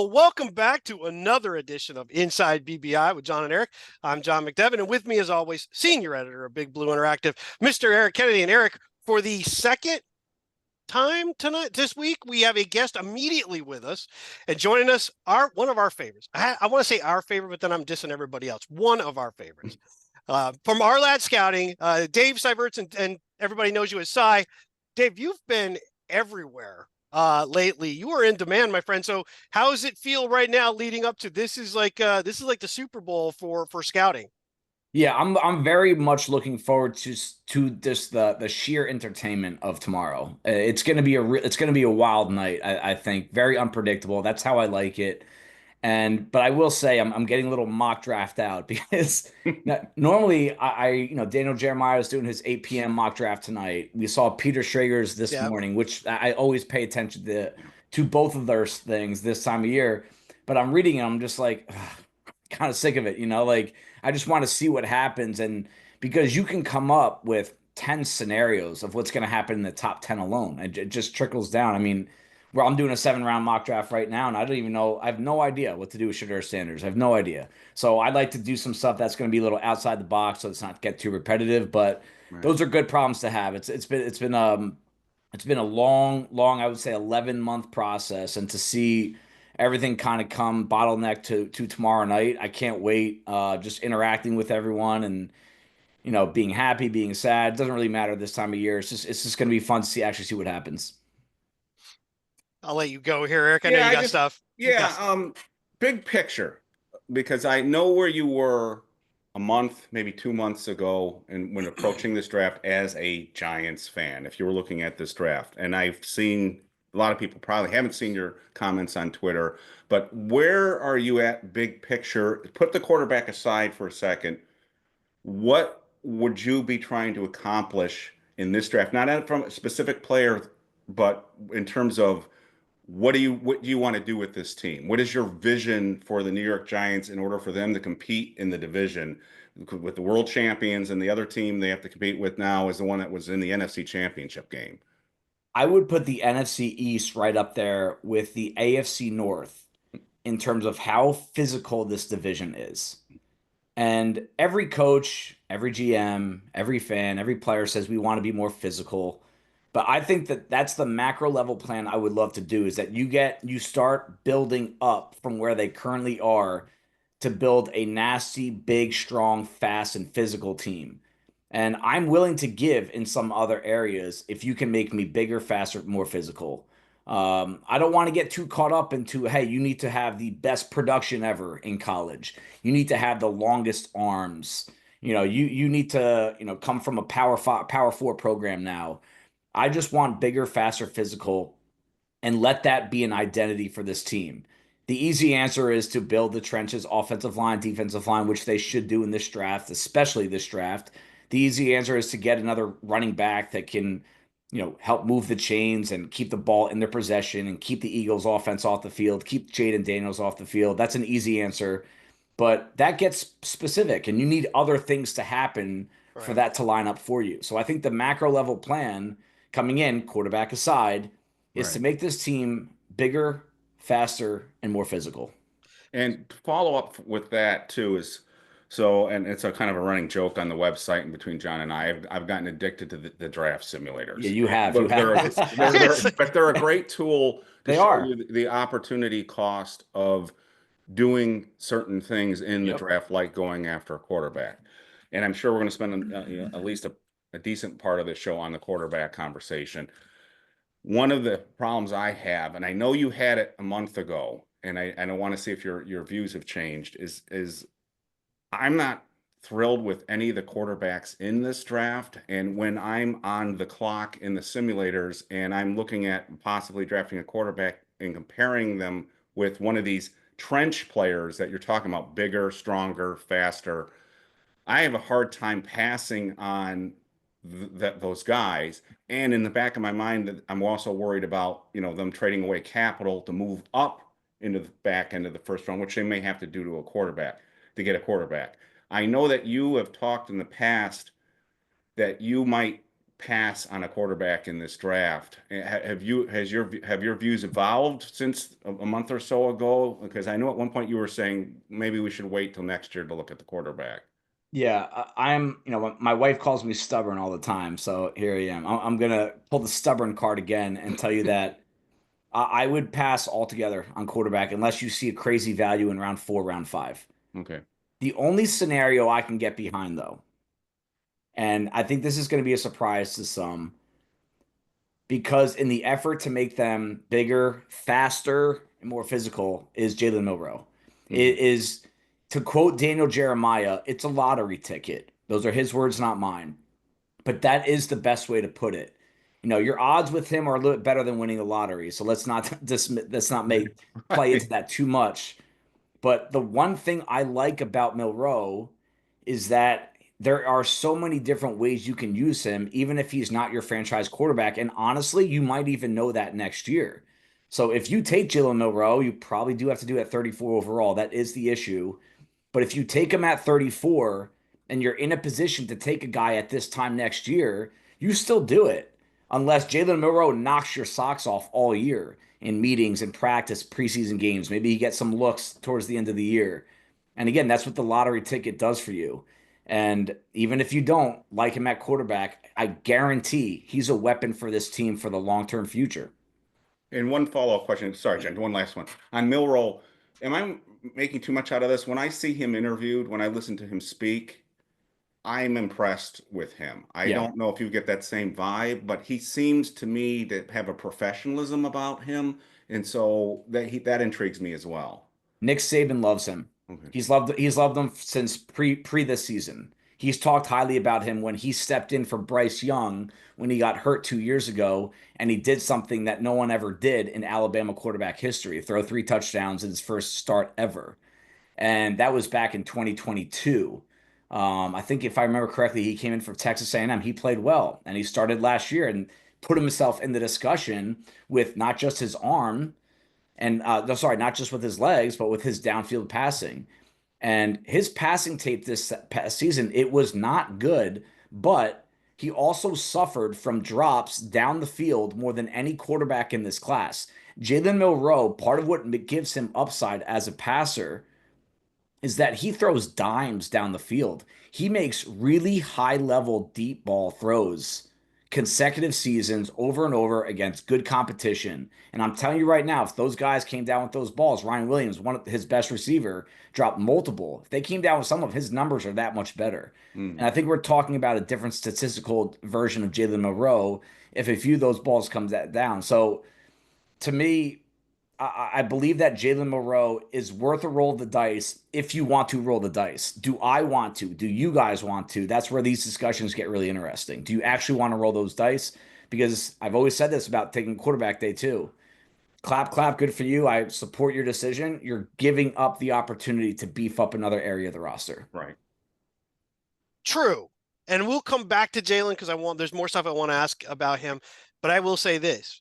Well, welcome back to another edition of Inside BBI with John and Eric. I'm John McDevitt, and with me, as always, senior editor of Big Blue Interactive, Mr. Eric Kennedy. And Eric, for the second time this week, we have a guest immediately with us, and joining us one of our favorites. I want to say our favorite, but then I'm dissing everybody else. One of our favorites from Ourlads Scouting, Dave Syvertsen, and everybody knows you as Cy. Dave, you've been everywhere lately. You are in demand, my friend. So how does it feel right now leading up to this is like the Super Bowl for scouting? Yeah, I'm very much looking forward to this the sheer entertainment of tomorrow. It's gonna be it's gonna be a wild night. I think very unpredictable. That's how I like it. But I will say I'm getting a little mock draft out because normally Daniel Jeremiah is doing his 8 p.m. mock draft tonight. We saw Peter Schrager's this Yeah. morning, which I always pay attention to both of those things this time of year. But I'm reading it, I'm just like kind of sick of it, like I just want to see what happens. And because you can come up with 10 scenarios of what's going to happen in the top 10 alone, it just trickles down. I mean, where I'm doing a 7 round mock draft right now, and I don't even know, I have no idea what to do with Shadur Sanders. I have no idea. So I'd like to do some stuff that's going to be a little outside the box, so it's not get too repetitive. But Right. those are good problems to have. It's been a long, I would say 11-month process, and to see everything kind of come bottleneck to tomorrow night, I can't wait. Just interacting with everyone and being happy, being sad. It doesn't really matter this time of year. It's just going to be fun to see what happens. I'll let you go here, Eric. I know you got stuff. Big picture, because I know where you were a month, maybe 2 months ago, and when approaching this draft as a Giants fan, if you were looking at this draft. And I've seen a lot of people probably haven't seen your comments on Twitter, but where are you at big picture? Put the quarterback aside for a second. What would you be trying to accomplish in this draft? Not from a specific player, but in terms of what do you want to do with this team? What is your vision for the New York Giants in order for them to compete in the division with the world champions, and the other team they have to compete with now is the one that was in the NFC Championship game? I would put the NFC East right up there with the AFC North in terms of how physical this division is. And every coach, every GM, every fan, every player says we want to be more physical. But I think that that's the macro level plan I would love to do, is that you start building up from where they currently are to build a nasty, big, strong, fast, and physical team. And I'm willing to give in some other areas if you can make me bigger, faster, more physical. I don't want to get too caught up into, hey, you need to have the best production ever in college. You need to have the longest arms. You need to, come from a power four program now. I just want bigger, faster, physical, and let that be an identity for this team. The easy answer is to build the trenches, offensive line, defensive line, which they should do in this draft, especially this draft. The easy answer is to get another running back that can, help move the chains and keep the ball in their possession and keep the Eagles offense off the field, keep Jayden Daniels off the field. That's an easy answer, but that gets specific, and you need other things to happen for Right. that to line up for you. So I think the macro level plan coming in, quarterback aside, is to Right. make this team bigger, faster, and more physical. And to follow up with that too is so, and it's a kind of a running joke on the website and between John and I. I've gotten addicted to the draft Yeah, simulators. you have. You But have. but they're a great tool to They show are. you the opportunity cost of doing certain things in the Yep. draft, like going after a quarterback. And I'm sure we're going to spend at least a decent part of the show on the quarterback conversation. One of the problems I have, and I know you had it a month ago, and I want to see if your views have changed, is I'm not thrilled with any of the quarterbacks in this draft. And when I'm on the clock in the simulators and I'm looking at possibly drafting a quarterback and comparing them with one of these trench players that you're talking about, bigger, stronger, faster, I have a hard time passing on those guys. And in the back of my mind, I'm also worried about, them trading away capital to move up into the back end of the first round, which they may have to do to a quarterback to get a quarterback. I know that you have talked in the past that you might pass on a quarterback in this draft. Have your views evolved since a month or so ago? Because I know at one point you were saying maybe we should wait till next year to look at the quarterback. Yeah, I'm, my wife calls me stubborn all the time, so here I am. I'm gonna pull the stubborn card again and tell you that I would pass altogether on quarterback unless you see a crazy value in round 4, round 5. Okay. The only scenario I can get behind, though, and I think this is going to be a surprise to some, because in the effort to make them bigger, faster, and more physical, is Jalen Milroe. It is, to quote Daniel Jeremiah, it's a lottery ticket. Those are his words, not mine. But that is the best way to put it. Your odds with him are a little bit better than winning the lottery. So let's not make play into that too much. But the one thing I like about Milroe is that there are so many different ways you can use him, even if he's not your franchise quarterback. And honestly, you might even know that next year. So if you take Jalen Milroe, you probably do have to do it at 34 overall. That is the issue. But if you take him at 34 and you're in a position to take a guy at this time next year, you still do it. Unless Jalen Milroe knocks your socks off all year in meetings and practice, preseason games. Maybe you get some looks towards the end of the year. And again, that's what the lottery ticket does for you. And even if you don't like him at quarterback, I guarantee he's a weapon for this team for the long-term future. And one follow-up question. Sorry, Jen, one last one. On Milroe, am I making too much out of this? When I see him interviewed, when I listen to him speak, I'm impressed with him. I don't know if you get that same vibe, but he seems to me to have a professionalism about him, and so that intrigues me as well. Nick Saban loves him. Okay. He's loved him since pre this season. He's talked highly about him when he stepped in for Bryce Young when he got hurt 2 years ago, and he did something that no one ever did in Alabama quarterback history: throw 3 touchdowns in his first start ever. And that was back in 2022. I think if I remember correctly, he came in for Texas A&M. He played well, and he started last year and put himself in the discussion with not just his arm and no, sorry, not just with his legs, but with his downfield passing. And his passing tape this past season, it was not good, but he also suffered from drops down the field more than any quarterback in this class. Jaylen Milroe, part of what gives him upside as a passer is that he throws dimes down the field. He makes really high level deep ball throws consecutive seasons over and over against good competition. And I'm telling you right now, if those guys came down with those balls, Ryan Williams, one of his best receiver, dropped multiple. If they came down with some of his numbers are that much better. And I think we're talking about a different statistical version of Jalen Milroe if a few of those balls comes down. So to me, I believe that Jalen Milroe is worth a roll of the dice if you want to roll the dice. Do I want to? Do you guys want to? That's where these discussions get really interesting. Do you actually want to roll those dice? Because I've always said this about taking quarterback day too. Clap, clap, good for you. I support your decision. You're giving up the opportunity to beef up another area of the roster. Right. True. And we'll come back to Jalen because there's more stuff I want to ask about him. But I will say this.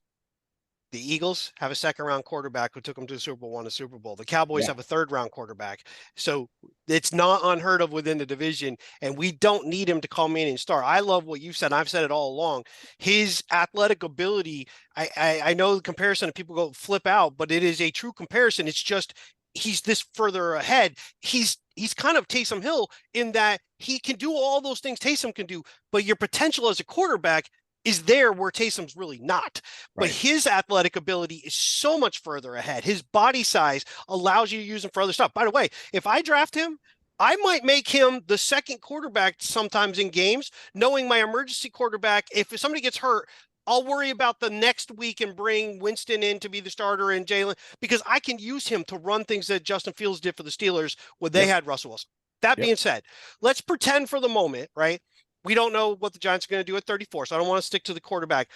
The Eagles have a second-round quarterback who took them to the Super Bowl, won a Super Bowl. The Cowboys have a third-round quarterback. So it's not unheard of within the division, and we don't need him to come in and start. I love what you've said. I've said it all along. His athletic ability, I know the comparison, people go flip out, but it is a true comparison. It's just he's this further ahead. He's kind of Taysom Hill in that he can do all those things Taysom can do, but your potential as a quarterback is there where Taysom's really not. But his athletic ability is so much further ahead. His body size allows you to use him for other stuff. By the way, if I draft him, I might make him the second quarterback sometimes in games, knowing my emergency quarterback, if somebody gets hurt, I'll worry about the next week and bring Winston in to be the starter and Jalen, because I can use him to run things that Justin Fields did for the Steelers when they had Russell Wilson. That being said, let's pretend for the moment, right? We don't know what the Giants are going to do at 34, so I don't want to stick to the quarterback.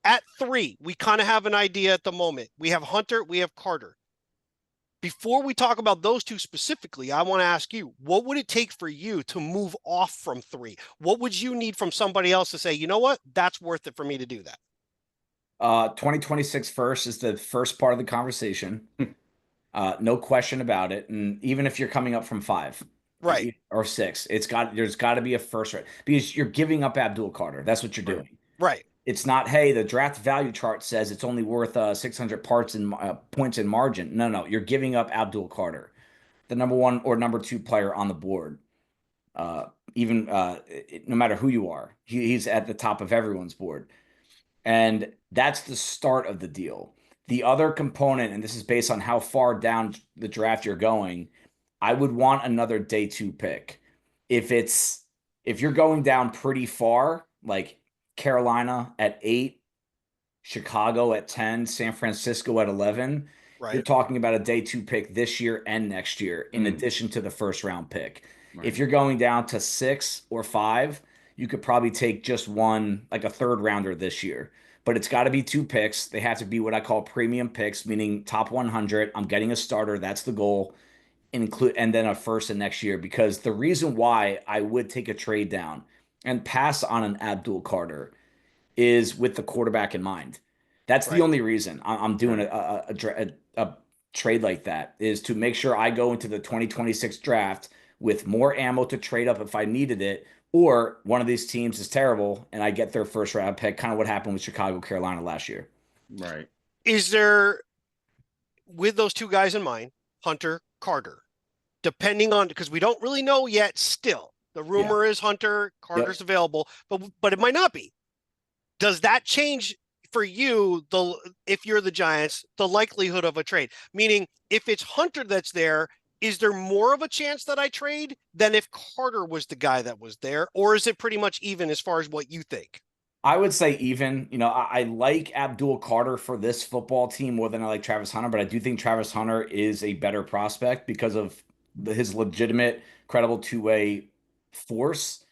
At 3, we kind of have an idea at the moment. We have Hunter, we have Carter. Before we talk about those two specifically, I want to ask you, what would it take for you to move off from 3? What would you need from somebody else to say, you know what, that's worth it for me to do that? 2026 first is the first part of the conversation. No question about it. And even if you're coming up from 5. Right. Or 6. There's got to be a first, right? Because you're giving up Abdul Carter. That's what you're doing. Right. It's not, hey, the draft value chart says it's only worth 600 parts in points in margin. No, you're giving up Abdul Carter, the number one or number two player on the board. Uh, even no matter who you are, he's at the top of everyone's board. And that's the start of the deal. The other component, and this is based on how far down the draft you're going, I would want another day two pick. If you're going down pretty far, like Carolina at 8, Chicago at 10, San Francisco at 11, you're Right. talking about a day two pick this year and next year, in addition to the first round pick. Right. If you're going down to 6 or 5, you could probably take just one, like a third rounder this year. But it's got to be 2 picks. They have to be what I call premium picks, meaning top 100. I'm getting a starter. That's the goal. And then a first in next year. Because the reason why I would take a trade down and pass on an Abdul Carter is with the quarterback in mind. That's the Right. only reason I'm doing a trade like that, is to make sure I go into the 2026 draft with more ammo to trade up if I needed it, or one of these teams is terrible and I get their first round pick, kind of what happened with Chicago, Carolina last year. Right. Is there, with those two guys in mind, Hunter, Carter, depending on, because we don't really know yet still. The rumor is Hunter, Carter's available, but it might not be. Does that change for you, if you're the Giants, the likelihood of a trade? Meaning, if it's Hunter that's there, is there more of a chance that I trade than if Carter was the guy that was there? Or is it pretty much even as far as what you think? I would say even. I like Abdul Carter for this football team more than I like Travis Hunter, but I do think Travis Hunter is a better prospect because of his legitimate, credible two-way force.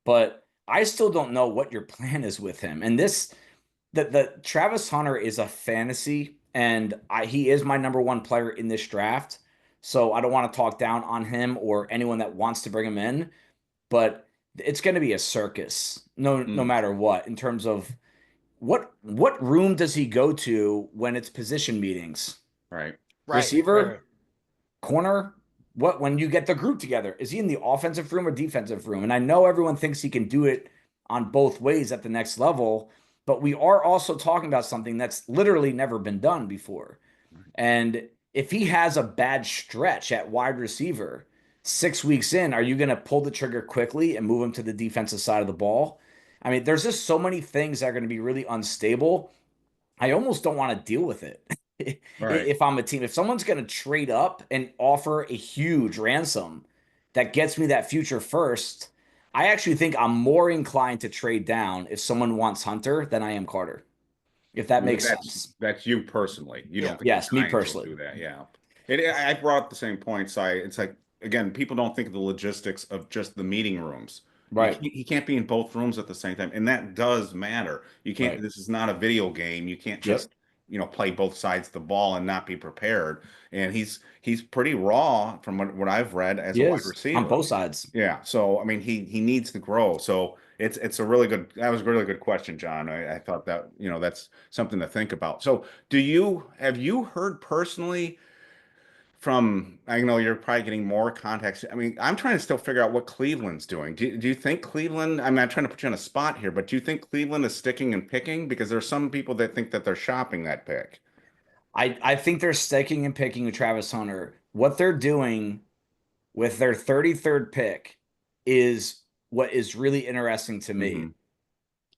But I still don't know what your plan is with him. And the Travis Hunter is a fantasy, and he is my number one player in this draft. So I don't want to talk down on him or anyone that wants to bring him in, but it's going to be a circus, no matter what, in terms of what room does he go to when it's position meetings? Right. Receiver, corner, when you get the group together, is he in the offensive room or defensive room? And I know everyone thinks he can do it on both ways at the next level, but we are also talking about something that's literally never been done before. And if he has a bad stretch at wide receiver 6 weeks in, are you going to pull the trigger quickly and move him to the defensive side of the ball? I mean, there's just so many things that are going to be really unstable. I almost don't want to deal with it. Right. If I'm a team, if someone's going to trade up and offer a huge ransom that gets me that future first, I actually think I'm more inclined to trade down if someone wants Hunter than I am Carter, if that makes sense. That's you personally. You don't think Yes, the me Giants will personally. do that? Yeah. I brought up the same points. It's like, again, people don't think of the logistics of just the meeting rooms. Right. He can't be in both rooms at the same time, and that does matter. You can't. Right. This is not a video game. You can't Yep. just play both sides of the ball and not be prepared. And he's pretty raw from what I've read as He a wide is receiver on both sides. Yeah. So I mean, he needs to grow. So it's a really good. That was a really good question, John. I thought that that's something to think about. So have you heard personally from? I know you're probably getting more contacts. I mean, I'm trying to still figure out what Cleveland's doing. Do you think Cleveland? I'm not trying to put you on a spot here, but do you think Cleveland is sticking and picking? Because there's some people that think that they're shopping that pick. I think they're sticking and picking with Travis Hunter. What they're doing with their 33rd pick is what is really interesting to me. Mm-hmm.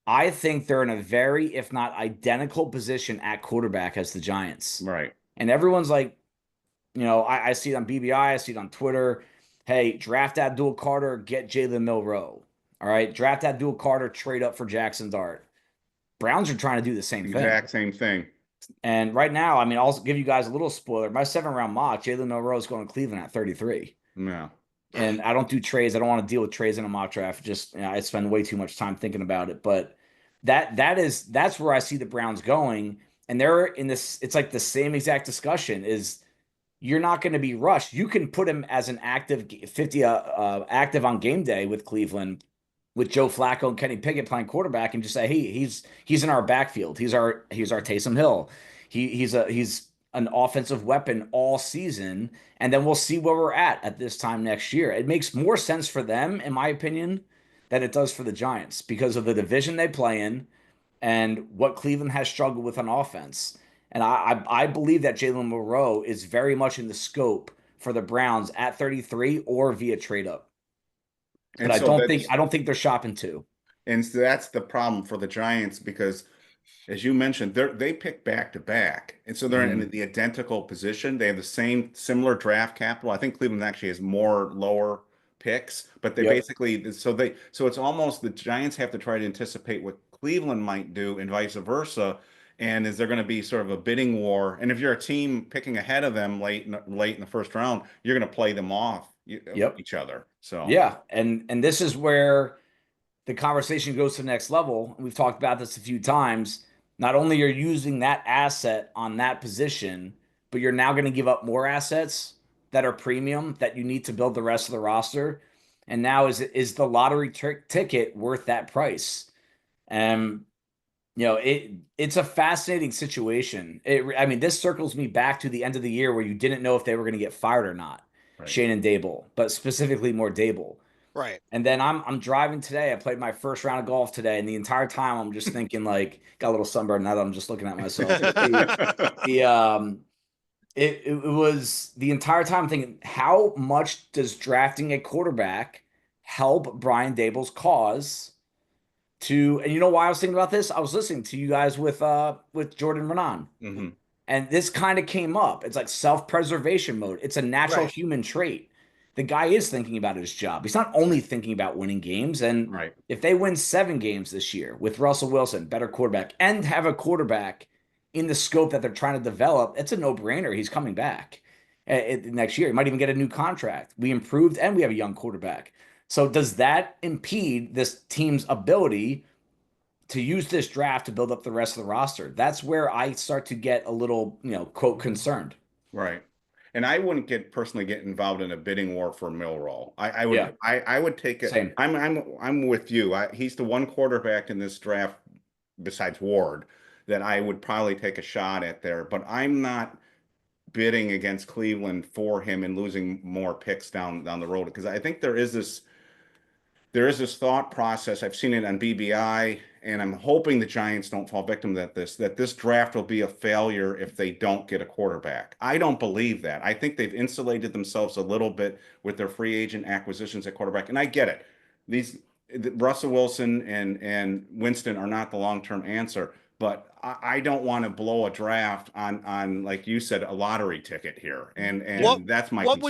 I think they're in a very, if not identical position at quarterback as the Giants. Right. And everyone's like, I see it on BBI, I see it on Twitter. Hey, draft Abdul Carter, get Jalen Milroe. All right, draft Abdul Carter, trade up for Jaxson Dart. Browns are trying to do the same thing. Exact same thing. And right now, I mean, I'll give you guys a little spoiler. My 7th-round mock, Jalen Milroe is going to Cleveland at 33. Yeah. And I don't do trades. I don't want to deal with trades in a mock draft. Just I spend way too much time thinking about it. But that's where I see the Browns going. And they're in this. It's like the same exact discussion. Is you're not going to be rushed. You can put him as an active 50 active on game day with Cleveland, with Joe Flacco and Kenny Pickett playing quarterback, and just say, hey, he's in our backfield. He's our Taysom Hill. He's an offensive weapon all season, and then we'll see where we're at this time next year. It makes more sense for them, in my opinion, than it does for the Giants because of the division they play in. and what Cleveland has struggled with on offense. And I believe that Jalen Milroe is very much in the scope for the Browns at 33 or via trade up. But And so I don't think they're shopping two. and so that's the problem for the Giants because, as you mentioned, they pick back to back, and so they're in the identical position. They have the similar draft capital. I think Cleveland actually has more lower picks, but they Yep. basically so it's almost the Giants have to try to anticipate what Cleveland might do and vice versa. And is there going to be sort of a bidding war? And if you're a team picking ahead of them late in the first round, you're going to play them off Yep. each other. So Yeah. And this is where the conversation goes to the next level. We've talked about this a few times. Not only are you using that asset on that position, but you're now going to give up more assets that are premium that you need to build the rest of the roster. And now is the lottery ticket worth that price? And it's a fascinating situation. I mean, this circles me back to the end of the year where you didn't know if they were going to get fired or not, right. Shane and Daboll, but specifically more Daboll. Right. And then I'm driving today. I played my first round of golf today, and the entire time I'm just thinking like, got a little sunburn now that I'm just looking at myself. It was the entire time thinking, how much does drafting a quarterback help Brian Daboll's cause? And you know why I was thinking about this? I was listening to you guys with Jordan Renan. Mm-hmm. And this kind of came up. It's like self-preservation mode. It's a natural Right. human trait. The guy is thinking about his job. He's not only thinking about winning games. And Right. if they win 7 games this year with Russell Wilson, better quarterback, and have a quarterback in the scope that they're trying to develop, it's a no-brainer. He's coming back next year. He might even get a new contract. We improved and we have a young quarterback. So does that impede this team's ability to use this draft to build up the rest of the roster? That's where I start to get a little, quote, concerned. Right. And I wouldn't personally get involved in a bidding war for Milroe. I would Yeah. I would take it. Same. I'm with you. He's the one quarterback in this draft besides Ward that I would probably take a shot at there, but I'm not bidding against Cleveland for him and losing more picks down the road because I think there is this thought process. I've seen it on BBI, and I'm hoping the Giants don't fall victim to that this draft will be a failure if they don't get a quarterback. I don't believe that. I think they've insulated themselves a little bit with their free agent acquisitions at quarterback, and I get it. Russell Wilson and Winston are not the long-term answer, but I don't want to blow a draft on like you said, a lottery ticket here, and that's my concern.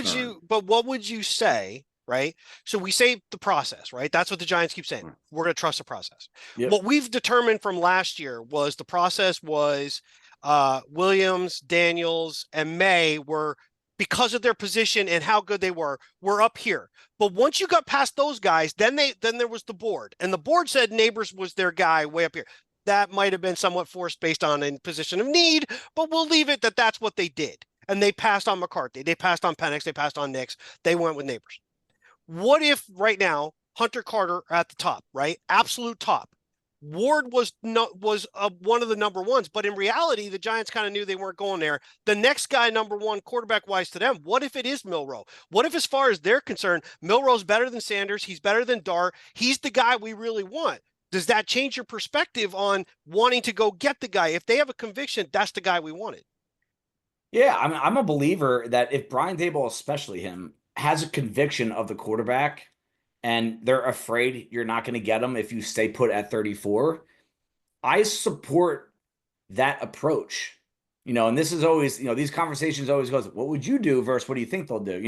What would you say? Right. So we say the process, right? That's what the Giants keep saying. Right. We're going to trust the process. Yep. What we've determined from last year was the process was Williams, Daniels, and May were, because of their position and how good they were up here. But once you got past those guys, then there was the board. And the board said Neighbors was their guy way up here. That might have been somewhat forced based on a position of need, but we'll leave it that that's what they did. And they passed on McCarthy. They passed on Penix. They passed on Nix. They went with Neighbors. What if right now Hunter Carter at the top, right? Absolute top. Ward was one of the number ones, but in reality, the Giants kind of knew they weren't going there. The next guy, number one, quarterback wise to them, what if it is Milroe? What if, as far as they're concerned, Milroe's better than Sanders? He's better than Dart. He's the guy we really want. Does that change your perspective on wanting to go get the guy? If they have a conviction, that's the guy we wanted. Yeah, I'm a believer that if Brian Daboll, especially him, has a conviction of the quarterback and they're afraid you're not going to get him if you stay put at 34, I support that approach. And this is always, these conversations always goes, what would you do versus what do you think they'll do?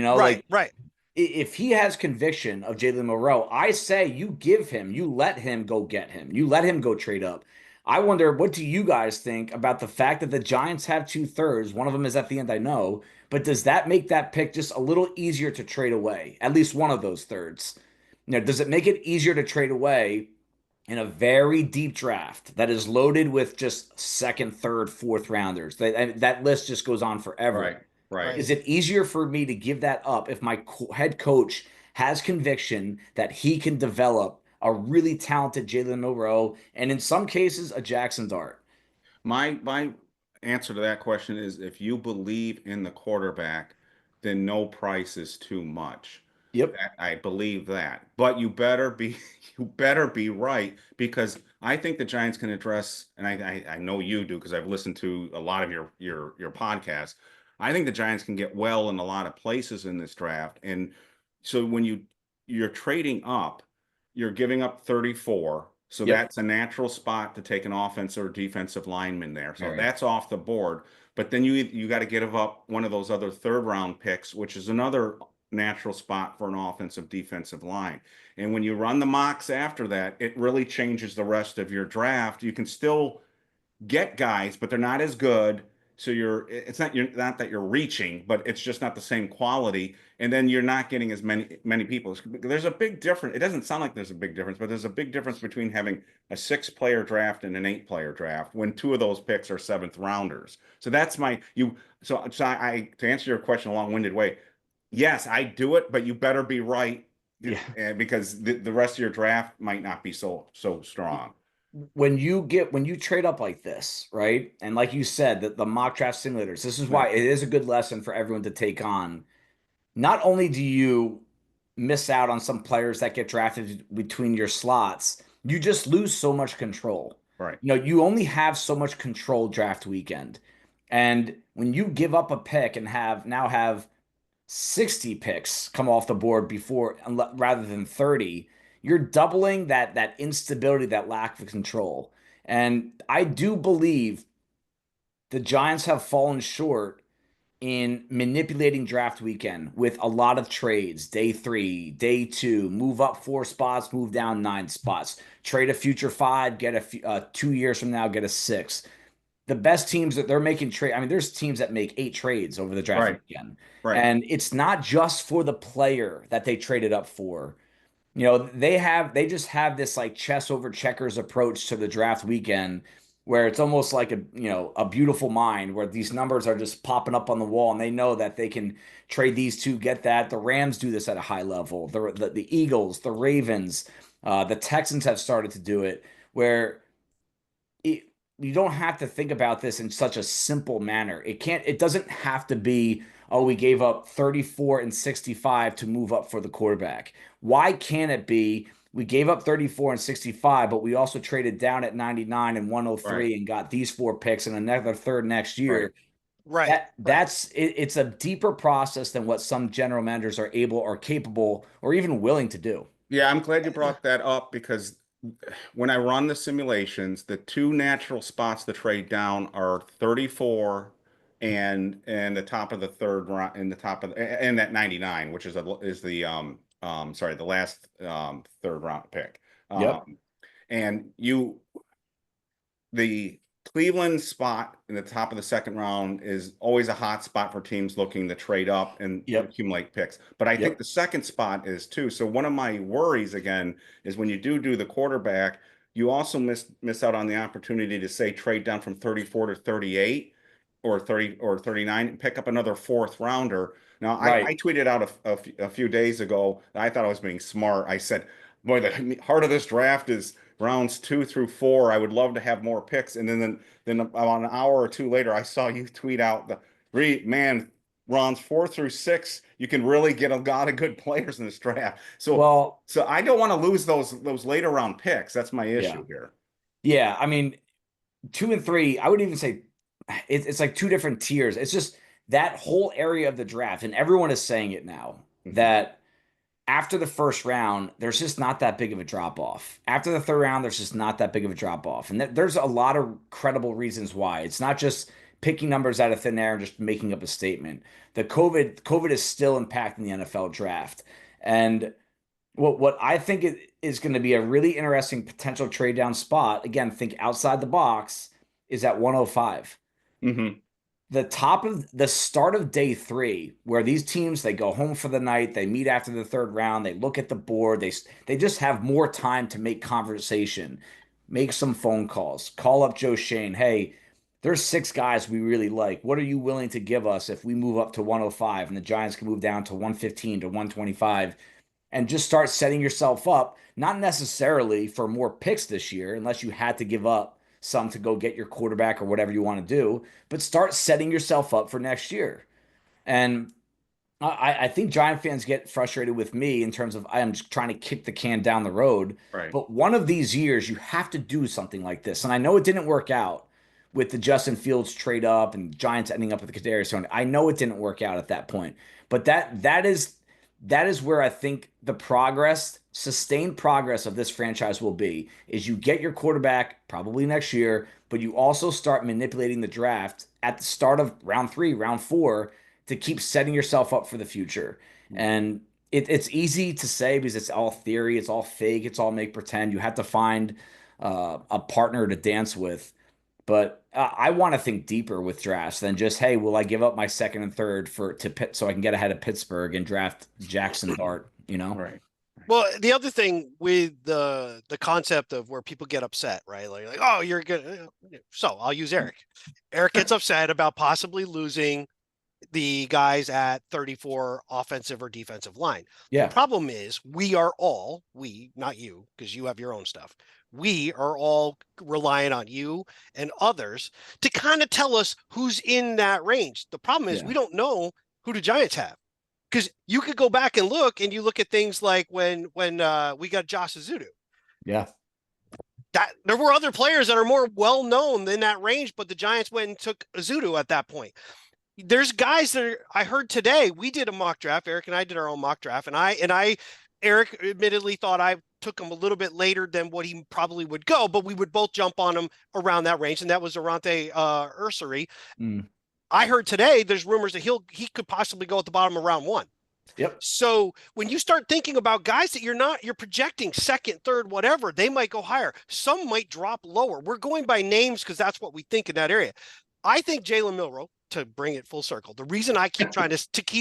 Right. If he has conviction of Jaylen Milroe, I say you let him go get him. You let him go trade up. I wonder, what do you guys think about the fact that the Giants have 2/3? One of them is at the end, I know, but does that make that pick just a little easier to trade away? At least one of those thirds. Does it make it easier to trade away in a very deep draft that is loaded with just second, third, fourth rounders? That list just goes on forever. Right. Is it easier for me to give that up if my head coach has conviction that he can develop a really talented Jalen Milroe and in some cases a Jaxson Dart? My answer to that question is if you believe in the quarterback, then no price is too much. Yep. I believe that. But you better be you better be right, because I think the Giants can address, and I know you do because I've listened to a lot of your podcasts. I think the Giants can get well in a lot of places in this draft. And so when you're trading up, you're giving up 34. So Yep. that's a natural spot to take an offensive or defensive lineman there. So Very. that's off the board. But then you got to give up one of those other third round picks, which is another natural spot for an offensive defensive line. And when you run the mocks after that, it really changes the rest of your draft. You can still get guys, but they're not as good. So you're not that you're reaching, but it's just not the same quality. And then you're not getting as many people. There's a big difference. It doesn't sound like there's a big difference, but there's a big difference between having a 6-player draft and an 8-player draft when 2 of those picks are 7th rounders. So that's my you. So I to answer your question a long-winded way, yes, I do it, but you better be right, because the rest of your draft might not be so strong. When you trade up like this, right? And like you said, that the mock draft simulators, this is why Right, it is a good lesson for everyone to take on. Not only do you miss out on some players that get drafted between your slots, you just lose so much control. right, You only have so much control draft weekend. And when you give up a pick and have 60 picks come off the board before rather than 30, you're doubling that instability, that lack of control. And I do believe the Giants have fallen short in manipulating draft weekend with a lot of trades. Day 3, day 2, move up 4 spots, move down 9 spots. Trade a future 5, get 2 years from now, get a 6. The best teams that they're making trade. I mean, there's teams that make 8 trades over the draft right, weekend. right, And it's not just for the player that they traded up for. They just have this like chess over checkers approach to the draft weekend where it's almost like a beautiful mind where these numbers are just popping up on the wall and they know that they can trade these two, get that. The Rams do this at a high level. The Eagles, the Ravens, the Texans have started to do it where it, you don't have to think about this in such a simple manner. It doesn't have to be, oh, we gave up 34 and 65 to move up for the quarterback. Why can't it be we gave up 34 and 65, but we also traded down at 99 and right, 103 and got these 4 picks and another third next right. year? Right. That Right. that's it, it's a deeper process than what some general managers are able or capable or even willing to do. Yeah, I'm glad you brought that up, because when I run the simulations, the 2 natural spots to trade down are 34 and the top of the third round, and the top of and that 99, which is the sorry, the last third round pick. Yep. And the Cleveland spot in the top of the second round is always a hot spot for teams looking to trade up and Yep. accumulate picks. But I think Yep. the second spot is too. So one of my worries again is when you do the quarterback, you also miss out on the opportunity to say trade down from 34 to 38 or 30 or 39 and pick up another 4th rounder. Now I Right. tweeted out a few days ago. I thought I was being smart. I said, boy, the heart of this draft is rounds 2 through 4. I would love to have more picks. And then about an hour or 2 later, I saw you tweet out man, rounds 4 through 6. You can really get a lot of good players in this draft. So Well, I don't want to lose those later round picks. That's my yeah. issue here. Yeah. I mean, 2 and 3, I would even say it's like 2 different tiers. It's just that whole area of the draft, and everyone is saying it now Mhm. that after the first round, there's just not that big of a drop off. After the third round, there's just not that big of a drop off. And there's a lot of credible reasons why. It's not just picking numbers out of thin air and just making up a statement. The COVID is still impacting the NFL draft. And what I think is going to be a really interesting potential trade down spot, again, think outside the box, is at 105. Hmm. The top of the start of day 3, where these teams they go home for the night, they meet after the third round, they look at the board, they just have more time to make conversation, make some phone calls, call up Joe Shane. Hey, there's 6 guys we really like. What are you willing to give us if we move up to 105 and the Giants can move down to 115 to 125? And just start setting yourself up, not necessarily for more picks this year, unless you had to give up some to go get your quarterback or whatever you want to do, but start setting yourself up for next year. And I think Giant fans get frustrated with me in terms of I am just trying to kick the can down the road. Right. But one of these years, you have to do something like this. And I know it didn't work out with the Justin Fields trade up and Giants ending up with the Kadarius Toney. I know it didn't work out at that point. But that is where I think the progress, sustained progress of this franchise will be, is you get your quarterback probably next year, but you also start manipulating the draft at the start of round 3, round 4 to keep setting yourself up for the future. And it's easy to say because it's all theory, it's all fake, it's all make pretend. You have to find a partner to dance with. But I want to think deeper with drafts than just, hey, will I give up my second and third for to Pitt so I can get ahead of Pittsburgh and draft Jaxson Dart? You know, Right. Well, the other thing with the concept of where people get upset, right? Like, oh, you're good. So I'll use Eric. Eric gets upset about possibly losing the guys at 34 offensive or defensive line. The yeah, problem is we, not you, because you have your own stuff. We are all relying on you and others to kind of tell us who's in that range. The problem is yeah, we don't know who the Giants have. Because you could go back and you look at things like when we got Josh Azudu. yeah. That there were other players that are more well known than that range, but the Giants went and took Azudu at that point. There's guys that I heard today. We did a mock draft. Eric and I did our own mock draft, and Eric admittedly thought I took him a little bit later than what he probably would go, but we would both jump on him around that range, and that was Arante Ursary. Mm. I heard today there's rumors that he could possibly go at the bottom of round 1. Yep. So when you start thinking about guys that you're projecting second, third, whatever, they might go higher. Some might drop lower. We're going by names because that's what we think in that area. I think Jaylen Milroe, to bring it full circle, the reason I keep trying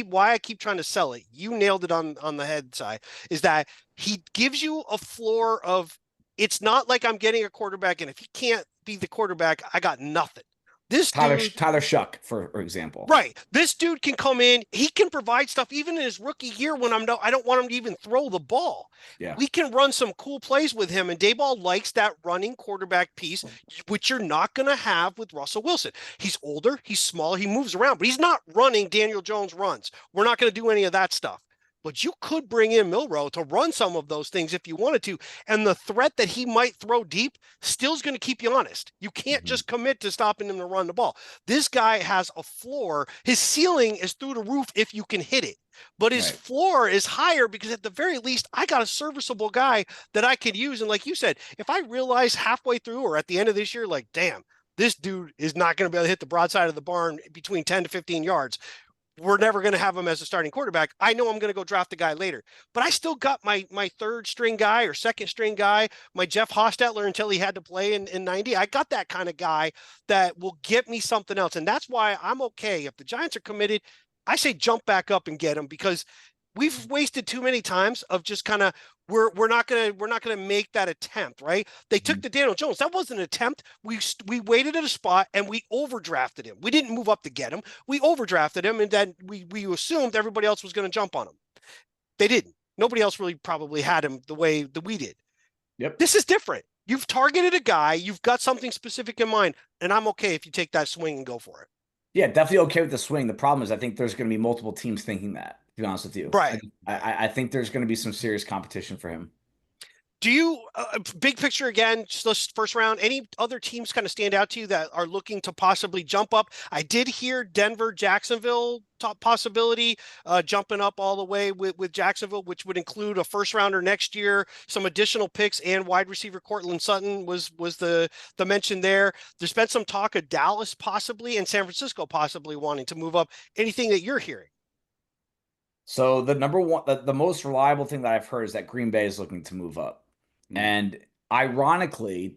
why I keep trying to sell it, you nailed it on the head side, is that he gives you a floor of, it's not like I'm getting a quarterback, and if he can't be the quarterback, I got nothing. This dude, Tyler Shuck, for example. right. This dude can come in. He can provide stuff even in his rookie year when I don't want him to even throw the ball. Yeah. We can run some cool plays with him, and Daboll likes that running quarterback piece, which you're not going to have with Russell Wilson. He's older, he's smaller, he moves around, but he's not running Daniel Jones runs. We're not going to do any of that stuff. But you could bring in Milroe to run some of those things if you wanted to. And the threat that he might throw deep still is going to keep you honest. You can't just commit to stopping him to run the ball. This guy has a floor. His ceiling is through the roof if you can hit it. But his floor is higher because at the very least, I got a serviceable guy that I could use. And like you said, if I realize halfway through or at the end of this year, like, damn, this dude is not going to be able to hit the broadside of the barn between 10 to 15 yards, we're never going to have him as a starting quarterback. I know I'm going to go draft the guy later, but I still got my third string guy or second string guy, my Jeff Hostetler until he had to play in 90. I got that kind of guy that will get me something else. And that's why I'm okay. If the Giants are committed, I say jump back up and get him, because we've wasted too many times of just kind of, we're not gonna make that attempt, right? They took the Daniel Jones. That wasn't an attempt. We waited at a spot and we overdrafted him. We didn't move up to get him. We overdrafted him, and then we assumed everybody else was going to jump on him. They didn't. Nobody else really probably had him the way that we did. Yep. This is different. You've targeted a guy. You've got something specific in mind, and I'm okay if you take that swing and go for it. Yeah, definitely okay with the swing. The problem is I think there's going to be multiple teams thinking that, to be honest with you. Right. I think there's going to be some serious competition for him. Do you, big picture again, just first round, any other teams kind of stand out to you that are looking to possibly jump up? I did hear Denver, Jacksonville top possibility, jumping up all the way with Jacksonville, which would include a first rounder next year, some additional picks, and wide receiver Cortland Sutton was the mention there. There's been some talk of Dallas possibly and San Francisco possibly wanting to move up. Anything that you're hearing? So the number one, the most reliable thing that I've heard is that Green Bay is looking to move up. And ironically,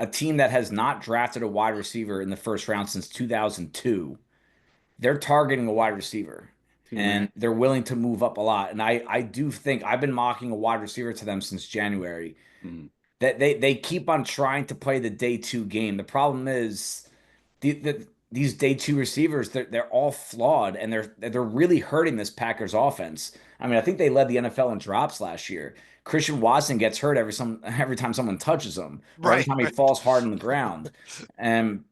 a team that has not drafted a wide receiver in the first round since 2002, they're targeting a wide receiver and they're willing to move up a lot. And I do think I've been mocking a wide receiver to them since January. That they keep on trying to play the day 2 game. The problem is these day 2 receivers, they're all flawed, and they're really hurting this Packers offense. I mean, I think they led the NFL in drops last year. Christian Watson gets hurt every time someone touches him, or every time he falls hard on the ground. And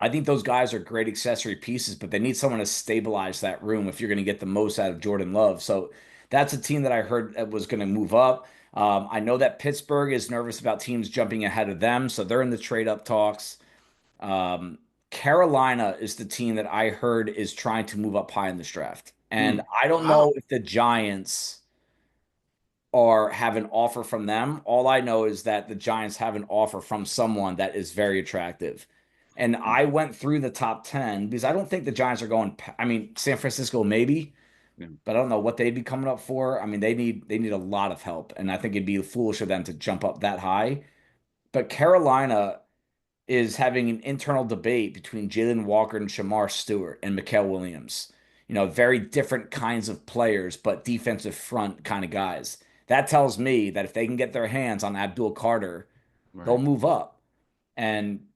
I think those guys are great accessory pieces, but they need someone to stabilize that room if you're going to get the most out of Jordan Love. So that's a team that I heard that was going to move up. I know that Pittsburgh is nervous about teams jumping ahead of them, so they're in the trade up talks. Um, Carolina is the team that I heard is trying to move up high in this draft. And I don't Wow. know if the Giants or have an offer from them. All I know is that the Giants have an offer from someone that is very attractive. And I went through the top 10 because I don't think the Giants are going, I mean, San Francisco maybe, Yeah. but I don't know what they'd be coming up for. I mean, they need a lot of help, and I think it'd be foolish of them to jump up that high. But Carolina is having an internal debate between Jalen Walker and Shamar Stewart and Mikael Williams. Very different kinds of players, but defensive front kind of guys. That tells me that if they can get their hands on Abdul Carter, they'll Right. move up. And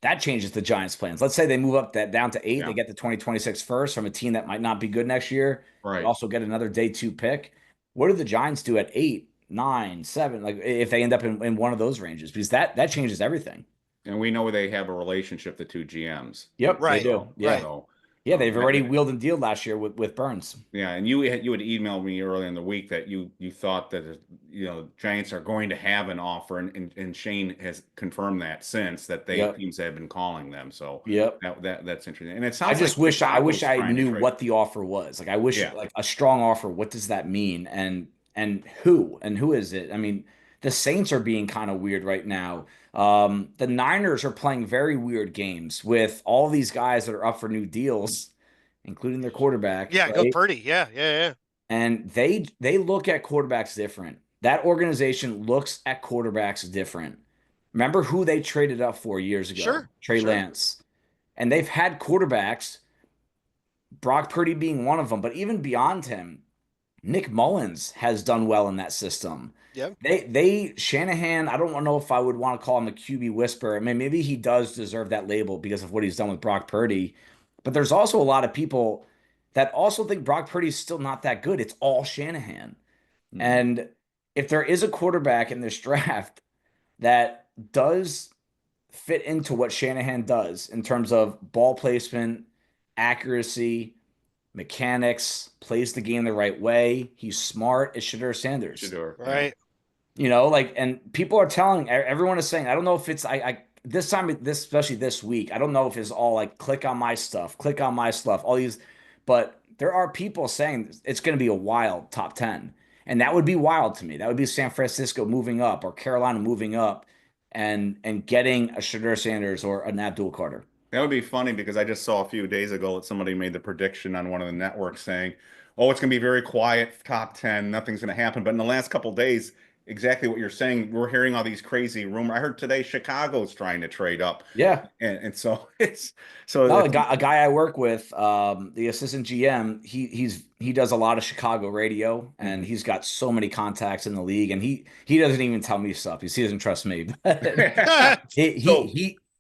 that changes the Giants' plans. Let's say they move up that down to 8, Yeah. they get the 2026 first from a team that might not be good next year. They Right. also get another day 2 pick. What do the Giants do at 8, 9, 7? Like if they end up in one of those ranges, because that changes everything. And we know they have a relationship, the two GMs. Yep, they Right, do. Yeah. right. So, Yeah, they've already that- wheeled and dealed last year with Burns. yeah, and you had emailed me earlier in the week that you thought that Giants are going to have an offer, and Shane has confirmed that since that Yep. teams have been calling them. So Yep. that's interesting. And it I sounds just like wish I wish Chicago's I trying to knew trade. what the offer was. Like I wish Yeah. like a strong offer, what does that mean? And who is it? I mean, the Saints are being kind of weird right now. The Niners are playing very weird games with all these guys that are up for new deals, including their quarterback, Yeah, go right? Purdy. Yeah. And they look at quarterbacks different. That organization looks at quarterbacks different. Remember who they traded up for years ago? Sure, Trey sure. Lance. And they've had quarterbacks, Brock Purdy being one of them, but even beyond him, Nick Mullins has done well in that system. Yep. They Shanahan, I don't know if I would want to call him a QB whisperer. I mean, maybe he does deserve that label because of what he's done with Brock Purdy. But there's also a lot of people that also think Brock Purdy's still not that good. It's all Shanahan. And if there is a quarterback in this draft that does fit into what Shanahan does in terms of ball placement, accuracy, mechanics, plays the game the right way, he's smart, it's Shadur Sanders. Shador, yeah. Right. And people are telling, everyone is saying, I don't know if it's, this time, especially this week, I don't know if it's all like click on my stuff, all these, but there are people saying it's going to be a wild top 10. And that would be wild to me. That would be San Francisco moving up or Carolina moving up and getting a Shadur Sanders or an Abdul Carter. That would be funny because I just saw a few days ago that somebody made the prediction on one of the networks saying, "Oh, it's going to be very quiet, top 10, nothing's going to happen." But in the last couple of days, exactly what you're saying, we're hearing all these crazy rumors. I heard today Chicago's trying to trade up, Yeah. and so No, a guy I work with, the assistant GM, he does a lot of Chicago radio, and he's got so many contacts in the league, and he doesn't even tell me stuff because he doesn't trust me.